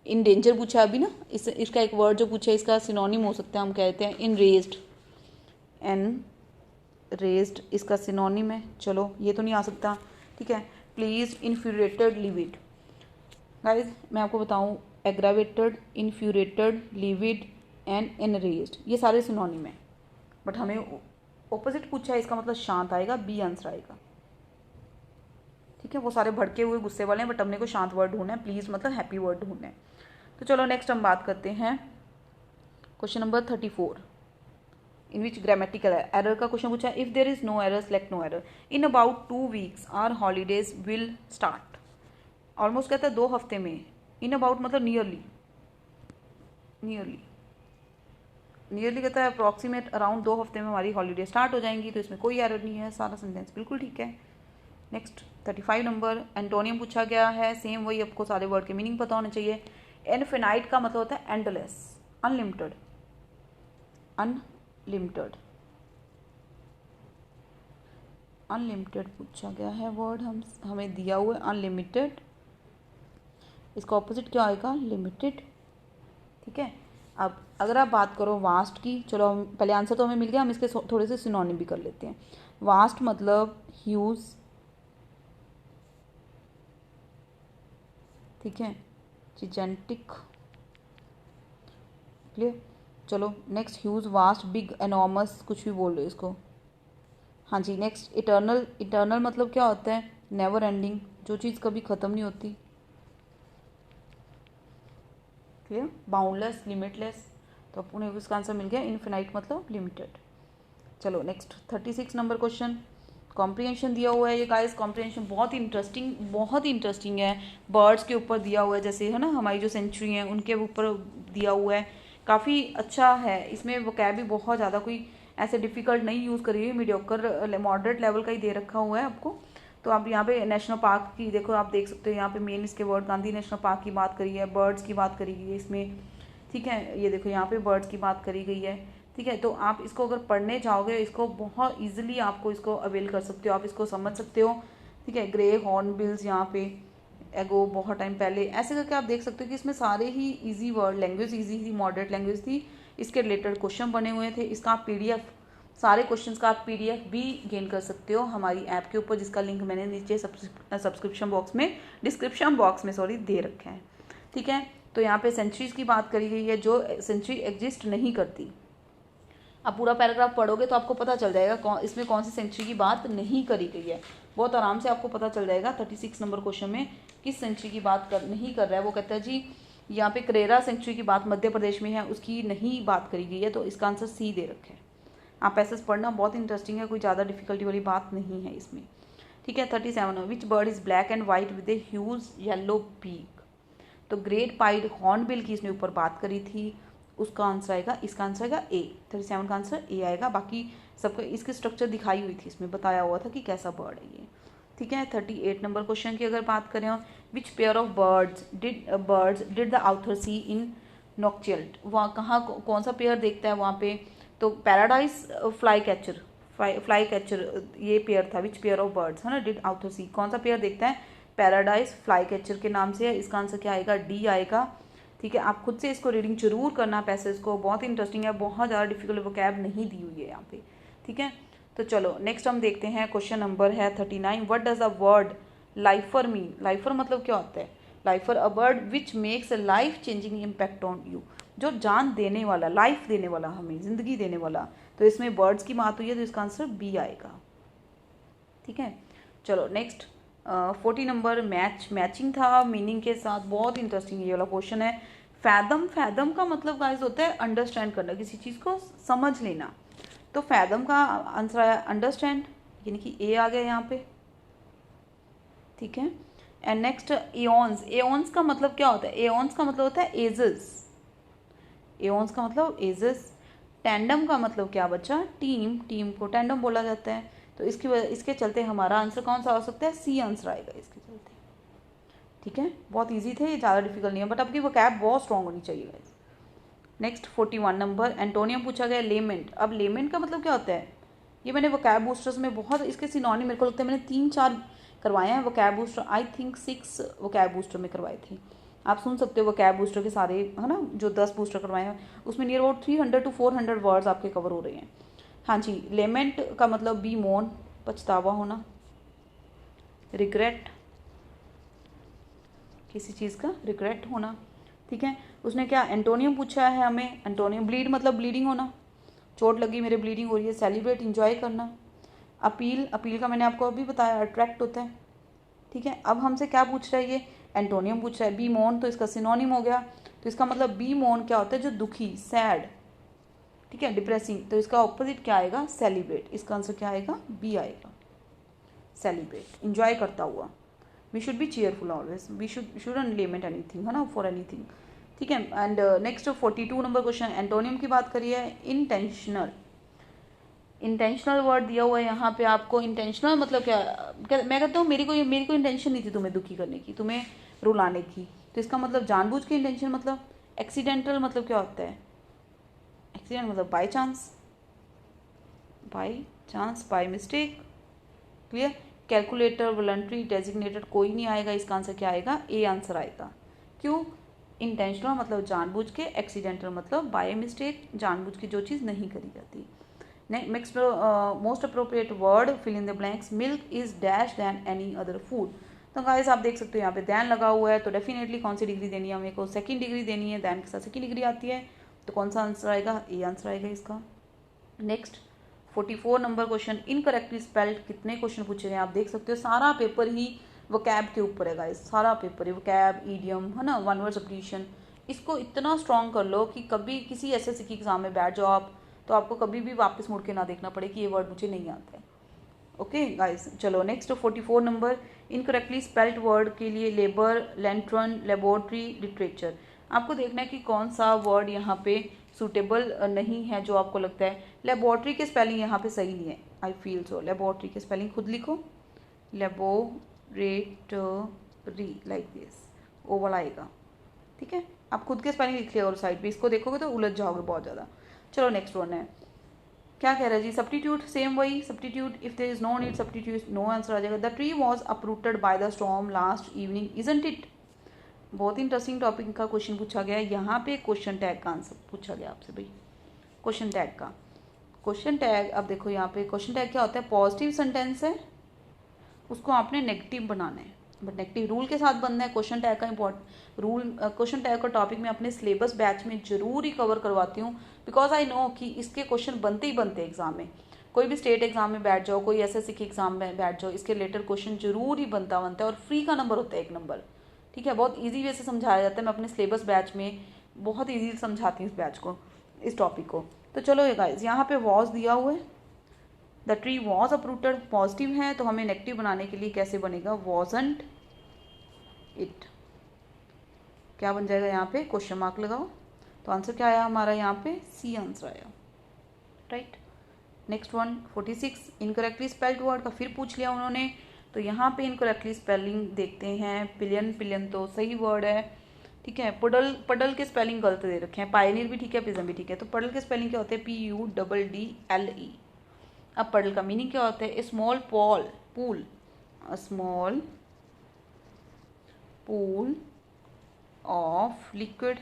इन डेंजर पूछा अभी ना, इसका एक वर्ड जो पूछा है इसका सिनोनिम हो सकता है, हम कहते हैं इन रेज्ड, एन रेज्ड इसका सिनोनिम है। चलो ये तो नहीं आ सकता, ठीक है। प्लीज, इन्फ्यूरेटेड, लिविड, गाइज मैं आपको बताऊं, एग्रावेटेड, इन्फ्यूरेटेड, लिविड एंड एनरेज्ड ये सारे सिनोनिम है, बट हमें ऑपोजिट पूछा है, इसका मतलब शांत आएगा, बी आंसर आएगा, ठीक है। वो सारे भड़के हुए गुस्से वाले हैं, बट हमने को शांत वर्ड ढूंढना है, प्लीज मतलब हैप्पी वर्ड ढूंढना है। तो चलो नेक्स्ट हम बात करते हैं question number 34, in which grammatical error का क्वेश्चन पूछा है। If there is no error select no error. In about 2 weeks are holidays will start, almost कहता है 2 हफ्ते में, इन अबाउट मतलब नियरली, नियरली, नियरली कहता है अप्रॉक्सीमेट, अराउंड 2 हफ्ते में हमारी हॉलीडे स्टार्ट हो जाएंगी, तो इसमें कोई एरर नहीं है, सारा सेंटेंस बिल्कुल ठीक है। नेक्स्ट 35 नंबर, एंटोनियम पूछा गया है, सेम वही, आपको सारे वर्ड के मीनिंग पता होने चाहिए। इनफिनाइट का मतलब होता है एंडलेस, अनलिमिटेड, अनलिमिटेड, अनलिमिटेड पूछा गया है वर्ड, हमें दिया हुआ है अनलिमिटेड, इसका ऑपोजिट क्या आएगा? लिमिटेड, ठीक है। अब अगर आप बात करो वास्ट की, चलो हम पहले आंसर तो हमें मिल गया, हम इसके थोड़े से सिनोनिम भी कर लेते हैं। वास्ट मतलब ह्यूज, ठीक है, जिजेंटिक, क्लियर। चलो next, huge, vast, big, enormous, कुछ भी बोल लो इसको। हाँ जी। नेक्स्ट इटर्नल, इटर्नल मतलब क्या होता है? नेवर एंडिंग, जो चीज़ कभी ख़त्म नहीं होती, क्लियर। बाउंडलेस, लिमिटलेस, तो अपने इसका आंसर मिल गया, इनफिनाइट मतलब लिमिटेड। चलो नेक्स्ट 36 नंबर क्वेश्चन, कॉम्प्रिहेंशन दिया हुआ है ये गाइस, कॉम्प्रिहेंशन बहुत ही इंटरेस्टिंग, बहुत ही इंटरेस्टिंग है। बर्ड्स के ऊपर दिया हुआ है, जैसे है ना हमारी जो सेंचुरी है उनके ऊपर दिया हुआ है, काफ़ी अच्छा है। इसमें वोकैब भी बहुत ज़्यादा कोई ऐसे डिफ़िकल्ट नहीं यूज़ करी हुई, मीडियोकर मॉडरेट लेवल का ही दे रखा हुआ है आपको। तो आप यहाँ पे नेशनल पार्क की देखो, आप देख सकते हो यहाँ पे मेन इसके वर्ड, गांधी नेशनल पार्क की बात करी है, बर्ड्स की बात करी गई है इसमें, ठीक है। ये देखो यहाँ पे बर्ड्स की बात करी गई है, ठीक है। तो आप इसको अगर पढ़ने जाओगे, इसको बहुत इजीली आपको इसको अवेल कर सकते हो, आप इसको समझ सकते हो, ठीक है। ग्रे हॉर्नबिल्स यहाँ पे एगो बहुत टाइम पहले, ऐसे करके आप देख सकते हो कि इसमें सारे ही इजी वर्ड, लैंग्वेज इजी थी, मॉडरेट लैंग्वेज थी, इसके रिलेटेड क्वेश्चन बने हुए थे। इसका आप PDF सारे क्वेश्चंस का आप PDF भी गेन कर सकते हो हमारी ऐप के ऊपर, जिसका लिंक मैंने नीचे डिस्क्रिप्शन बॉक्स में दे रखा है। ठीक है, तो यहाँ पे सेंचुरीज की बात करी गई है, जो सेंचुरी एग्जिस्ट नहीं करती। आप पूरा पैराग्राफ पढ़ोगे तो आपको पता चल जाएगा इसमें कौन सी सेंचुरी की बात नहीं करी गई है। बहुत आराम से आपको पता चल जाएगा 36 नंबर क्वेश्चन में किस सेंचुरी की बात नहीं कर रहा है। वो कहता है जी यहाँ पे करेरा सेंचुरी की बात मध्य प्रदेश में है, उसकी नहीं बात करी गई है, तो इसका आंसर सी दे रखे है। आप ऐसे पढ़ना, बहुत इंटरेस्टिंग है, कोई ज़्यादा डिफिकल्टी वाली बात नहीं है इसमें। ठीक है, 37 which bird is black and white with a huge yellow beak. तो ग्रेट पाइड हॉर्नबिल की इसने ऊपर बात करी थी, उसका आंसर आएगा, इसका आंसर आएगा ए। 37 का आंसर ए आएगा। बाकी सबको इसकी स्ट्रक्चर दिखाई हुई थी, इसमें बताया हुआ था कि कैसा बर्ड है ये। ठीक है, 38 नंबर क्वेश्चन की अगर बात करें, which pair of birds did the author see in नॉक्टियल्ट। वहाँ कहाँ कौन सा पेयर देखता है वहाँ पे, तो पैराडाइज फ्लाई कैचर ये पेयर था। विच पेयर ऑफ बर्ड्स है ना, डिड आउथर सी, कौन सा पेयर देखता है, पैराडाइज फ्लाई कैचर के नाम से है। इसका आंसर क्या आएगा, डी आएगा। ठीक है, आप खुद से इसको रीडिंग जरूर करना, पैसेज को, बहुत इंटरेस्टिंग है, बहुत ज़्यादा डिफिकल्ट वोकैब नहीं दी हुई है यहाँ पे। ठीक है, तो चलो नेक्स्ट हम देखते हैं, क्वेश्चन नंबर है 39। What does a word lifer mean. Lifer मतलब क्या होता है, lifer a word which makes a life changing impact on you, जो जान देने वाला, लाइफ देने वाला, हमें जिंदगी देने वाला। तो इसमें बर्ड्स की बात हुई है, तो इसका आंसर बी आएगा। ठीक है, चलो नेक्स्ट 40 नंबर मैचिंग था मीनिंग के साथ, बहुत इंटरेस्टिंग ये वाला क्वेश्चन है। फैदम का मतलब गाइस होता है अंडरस्टैंड करना, किसी चीज़ को समझ लेना। तो फैदम का आंसर आया अंडरस्टैंड, यानी कि ए आ गया यहाँ पे। ठीक है, एंड नेक्स्ट एओन्स। एओन्स का मतलब क्या होता है, एओन्स का मतलब होता है एजेस। एओन्स का मतलब एजेस। टैंडम का मतलब क्या बच्चा, टीम को टैंडम बोला जाता है। तो इसके चलते हमारा आंसर कौन सा हो सकता है, सी आंसर आएगा इसके चलते। ठीक है, बहुत इजी थे, ये ज़्यादा डिफिकल्ट नहीं है, बट आपकी वोकैब बहुत स्ट्रॉन्ग होनी चाहिए गाइस। नेक्स्ट 41 नंबर एंटोनियम पूछा गया, लेमेंट। अब लेमेंट का मतलब क्या होता है, ये मैंने वोकैब बूस्टर्स में बहुत इसके सिनोनिम मेरे को लगता है मैंने 3-4 करवाए हैं vocab booster, I think 6 vocab booster में करवाए थे। आप सुन सकते हो वोकैब बूस्टर के सारे, है ना, जो 10 बूस्टर करवाए हैं उसमें नियर अबाउट 300 to 400 वर्ड्स आपके कवर हो रहे हैं। हाँ जी, लेमेंट का मतलब बी मोन, पछतावा होना, रिग्रेट, किसी चीज़ का रिग्रेट होना। ठीक है, उसने क्या एंटोनियम पूछा है हमें, एंटोनियम। ब्लीड मतलब ब्लीडिंग होना, चोट लगी मेरे ब्लीडिंग हो रही है। सेलिब्रेट इंजॉय करना। अपील का मैंने आपको अभी बताया अट्रैक्ट होता है। ठीक है, अब हमसे क्या पूछ रहा है, ये एंटोनियम पूछ रहा है। बी मोन तो इसका सिनोनिम हो गया, तो इसका मतलब बी मोन क्या होता है, जो दुखी, सैड। ठीक है, डिप्रेसिंग, तो इसका ऑपोजिट क्या आएगा, सेलिब्रेट। इसका आंसर क्या आएगा, बी आएगा, सेलिब्रेट, इंजॉय करता हुआ। We should be cheerful always, we shouldn't lament anything, है ना, फॉर एनीथिंग। ठीक है, and next 42 number question, antonym की बात करिए, इंटेंशनल। इंटेंशनल वर्ड दिया हुआ है यहाँ पे आपको। इंटेंशनल मतलब क्या मैं कहता हूँ मेरी कोई इंटेंशन नहीं थी तुम्हें दुखी करने की, तुम्हें रुलाने की, तो इसका मतलब जानबूझ के इंटेंशन। मतलब एक्सीडेंटल मतलब क्या होता है, एक्सीडेंट मतलब by chance, by mistake. Clear. Calculator, voluntary, designated कोई नहीं आएगा, इसका आंसर क्या आएगा, ए आंसर आएगा। क्यों, इंटेंशनल मतलब जानबूझ के, एक्सीडेंटल मतलब बाय मिस्टेक, जानबूझ के जो चीज़ नहीं करी जाती। Next most appropriate word, fill in the blanks. Milk is dash than any other food. तो गाइस आप देख सकते हो यहाँ पे दैन लगा हुआ है, तो डेफिनेटली कौन सी डिग्री देनी है हमें को, सेकंड डिग्री देनी है। दैन के साथ सेकंड डिग्री आती है, तो कौन सा आंसर आएगा, ए आंसर आएगा इसका। Next 44 number question, incorrectly spelled. कितने क्वेश्चन पूछे गए आप देख सकते हो, सारा पेपर ही वोकैब के ऊपर है गाइस, सारा पेपर है वोकैब, ईडियम, है ना, वन वर्ड सब्स्टिट्यूशन। इसको इतना स्ट्रॉन्ग कर लो कि कभी किसी एसएससी की एग्जाम में बैठ जाओ आप, तो आपको कभी भी वापस मुड़ के ना देखना पड़े कि ये वर्ड मुझे नहीं आता है। ओके गाइस, चलो next 44 number, incorrectly spelled word के लिए लेबर, लेंट्रन, लेबोरेटरी, लिटरेचर। आपको देखना है कि कौन सा वर्ड यहाँ पे सूटेबल नहीं है, जो आपको लगता है। लेबोरेटरी के स्पेलिंग यहाँ पे सही नहीं है, आई फील सो। लेबोरेटरी के स्पेलिंग खुद लिखो, लेबोरेटरी लाइक दिस, ओ वाला आएगा। ठीक है, आप खुद के स्पेलिंग लिख लिया और साइड पे, इसको देखोगे तो उलझ जाओगे बहुत ज़्यादा। चलो नेक्स्ट वन है, क्या कह रहा है जी, सब्स्टिट्यूट, सेम वही substitute, if there is no need substitute, no answer आ जाएगा। The tree was uprooted by the storm last evening, isn't it. बहुत इंटरेस्टिंग टॉपिक का क्वेश्चन पूछा गया है यहाँ पे, क्वेश्चन टैग का आंसर पूछा गया आपसे भाई, क्वेश्चन टैग का। क्वेश्चन टैग, अब देखो यहाँ पे क्वेश्चन टैग क्या होता है, पॉजिटिव सेंटेंस है, उसको आपने नेगेटिव बनाना है, बट नेगेटिव रूल के साथ बनना है। क्वेश्चन टैग का इम्पोर्टेंट रूल, क्वेश्चन टैग का टॉपिक मैं अपने सिलेबस बैच में जरूर ही कवर करवाती हूँ, बिकॉज आई नो कि इसके क्वेश्चन बनते ही बनते एग्जाम में। कोई भी स्टेट एग्जाम में बैठ जाओ, कोई एसएससी के एग्जाम में बैठ जाओ, इसके रिलेटेड क्वेश्चन जरूर ही बनता है, और फ्री का नंबर होता है 1 नंबर। ठीक है, बहुत ईजी वे से समझाया जाता है, मैं अपने सिलेबस बैच में बहुत ईजी समझाती हूँ इस बैच को, इस टॉपिक को। तो चलो ये गाइस, यहाँ पे वॉज दिया हुआ है, the tree was uprooted, positive है, तो हमें नेगेटिव बनाने के लिए कैसे बनेगा, वॉजंट इट, क्या बन जाएगा यहाँ पे, क्वेश्चन मार्क लगाओ। तो आंसर क्या आया हमारा, यहाँ पे सी आंसर आया, right. Next one 46, incorrectly spelled word का फिर पूछ लिया उन्होंने। तो यहाँ पे इनकरेक्टली स्पेलिंग देखते हैं, पिलियन, पिलियन तो सही वर्ड है, ठीक है। पडल, पडल के स्पेलिंग गलत दे रखे हैं, पायनियर भी ठीक है, पिज्म भी ठीक है। तो पडल के स्पेलिंग क्या होते हैं, PUDDLE। अब पडल का मीनिंग क्या होता है, small Paul pool, small pool of liquid,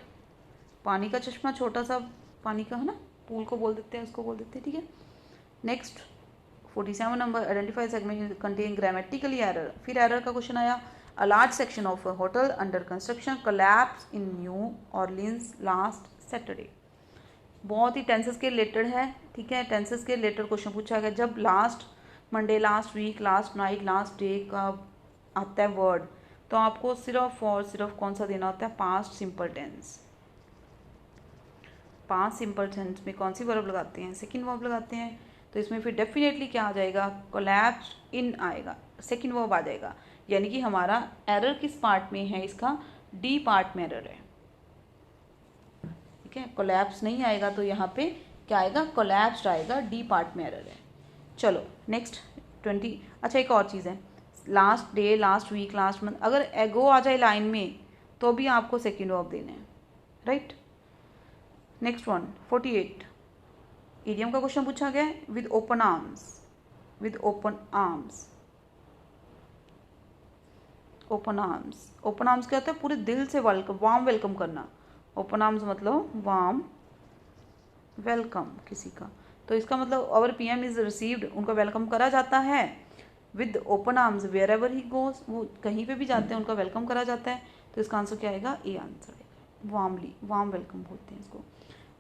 पानी का चश्मा, छोटा सा पानी का, है ना, पूल को बोल देते हैं, उसको बोल देते हैं, ठीक है। Next 47 number, identify segment contain grammatically error. फिर एरर का क्वेश्चन आया, a large section of a hotel under construction collapse in New Orleans last Saturday. बहुत ही टेंसेस के रिलेटेड है, ठीक है, टेंसेस के रिलेटेड क्वेश्चन पूछा गया। जब last Monday, last week, last night, last day का आता है वर्ड, तो आपको सिर्फ और सिर्फ कौन सा देना होता है, past simple tense. Past simple tense में कौन सी वर्ब लगाते हैं, सेकंड वर्ब लगाते हैं। तो इसमें फिर डेफिनेटली क्या आ जाएगा, कोलैप्स इन आएगा, सेकंड वर्ब आ जाएगा। यानी कि हमारा एरर किस पार्ट में है, इसका डी पार्ट में एरर है, ठीक है। कोलैप्स नहीं आएगा, तो यहाँ पे क्या आएगा, कोलैप्स्ड आएगा, डी पार्ट में एरर है। चलो नेक्स्ट 20। अच्छा, एक और चीज़ है, last day, last week, last month, अगर एगो आ जाए लाइन में तो भी आपको सेकंड वर्ब देना है, राइट। नेक्स्ट वन 48, इडियम का क्वेश्चन पूछा गया है, with open arms, with open arms, open arms. Open arms क्या होता है, पूरे दिल से वेलकम, वार्म वेलकम करना। ओपन आर्म्स मतलब वार्म वेलकम किसी का। तो इसका मतलब अवर PM इज रिसीव्ड, उनका वेलकम करा जाता है with open arms wherever he goes, वो कहीं पे भी जाते हैं उनका वेलकम करा जाता है। तो इसका आंसर क्या आएगा, ए आंसर आएगा, वार्मली, वार्म वेलकम बोलते हैं इसको।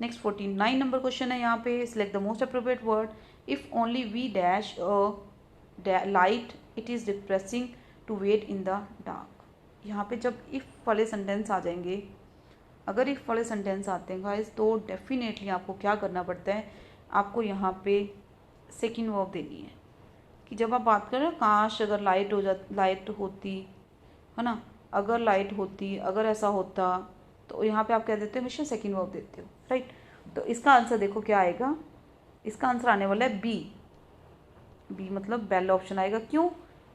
नेक्स्ट 49 नंबर क्वेश्चन है, यहाँ पे select the most appropriate word, if only we dash light it is depressing to wait in the dark. यहाँ पे जब इफ़ वाले सेंटेंस आ जाएंगे, अगर इफ़ वाले सेंटेंस आते हैं गाइस, तो डेफिनेटली आपको क्या करना पड़ता है, आपको यहाँ पे सेकंड वर्ब देनी है। कि जब आप बात करें काश अगर लाइट होती, है ना, अगर लाइट होती, अगर ऐसा होता, तो यहाँ पे आप क्या देते हो, हमेशा सेकंड वर्ब देते हो, राइट। तो इसका आंसर देखो क्या आएगा, इसका आंसर आने वाला है बी। बी मतलब बेल ऑप्शन आएगा, क्यों,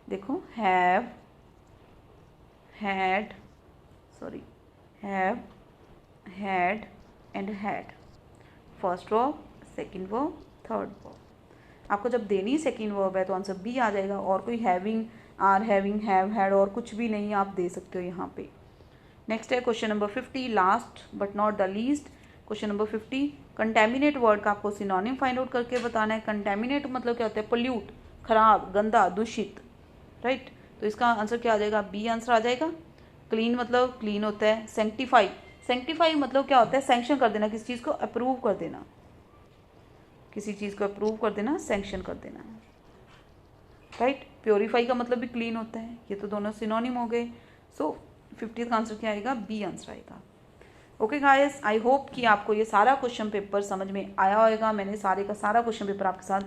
देखो have, had, sorry, have, had and had, first verb, second verb, third verb. आपको जब देनी सेकंड वर्ब है तो आंसर बी आ जाएगा, और कोई having, are having, have, had और कुछ भी नहीं आप दे सकते हो यहाँ पे। नेक्स्ट है question number 50, last but not the least. Question number 50, contaminate word का आपको सिनोनिम फाइंड आउट करके बताना है। कंटेमिनेट मतलब क्या होता है, पोल्यूट, खराब, गंदा, दूषित, राइट। तो इसका आंसर क्या आ जाएगा, बी आंसर आ जाएगा। क्लीन मतलब क्लीन होता है। सेंक्टिफाई, सेंक्टिफाई मतलब क्या होता है, सैंक्शन कर देना, किसी चीज़ को अप्रूव कर देना, किसी चीज़ को अप्रूव कर देना, सैंक्शन कर देना, राइट। प्योरीफाई का मतलब भी क्लीन होता है, ये तो दोनों सिनोनिम हो गए। सो 50 का आंसर क्या आएगा, बी आंसर आएगा। ओके गाइस, आई होप कि आपको ये सारा क्वेश्चन पेपर समझ में आया होगा। मैंने सारे का सारा क्वेश्चन पेपर आपके साथ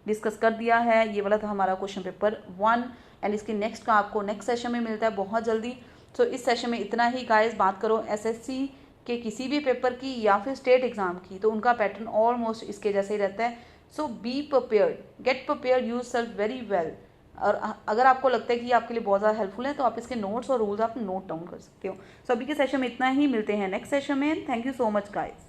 डिस्कस कर दिया है। ये वाला था हमारा क्वेश्चन पेपर 1, एंड इसके नेक्स्ट का आपको नेक्स्ट सेशन में मिलता है बहुत जल्दी। सो इस सेशन में इतना ही गाइस। बात करो एसएससी के किसी भी पेपर की या फिर स्टेट एग्जाम की, तो उनका पैटर्न ऑलमोस्ट इसके जैसे ही रहता है। So be prepared, get prepared yourself very well. और अगर आपको लगता है कि आपके लिए बहुत ज़्यादा हेल्पफुल है, तो आप इसके नोट्स और रूल्स आप नोट डाउन कर सकते हो। सो अभी के सेशन में इतना ही, मिलते हैं नेक्स्ट सेशन में। Thank you so much guys.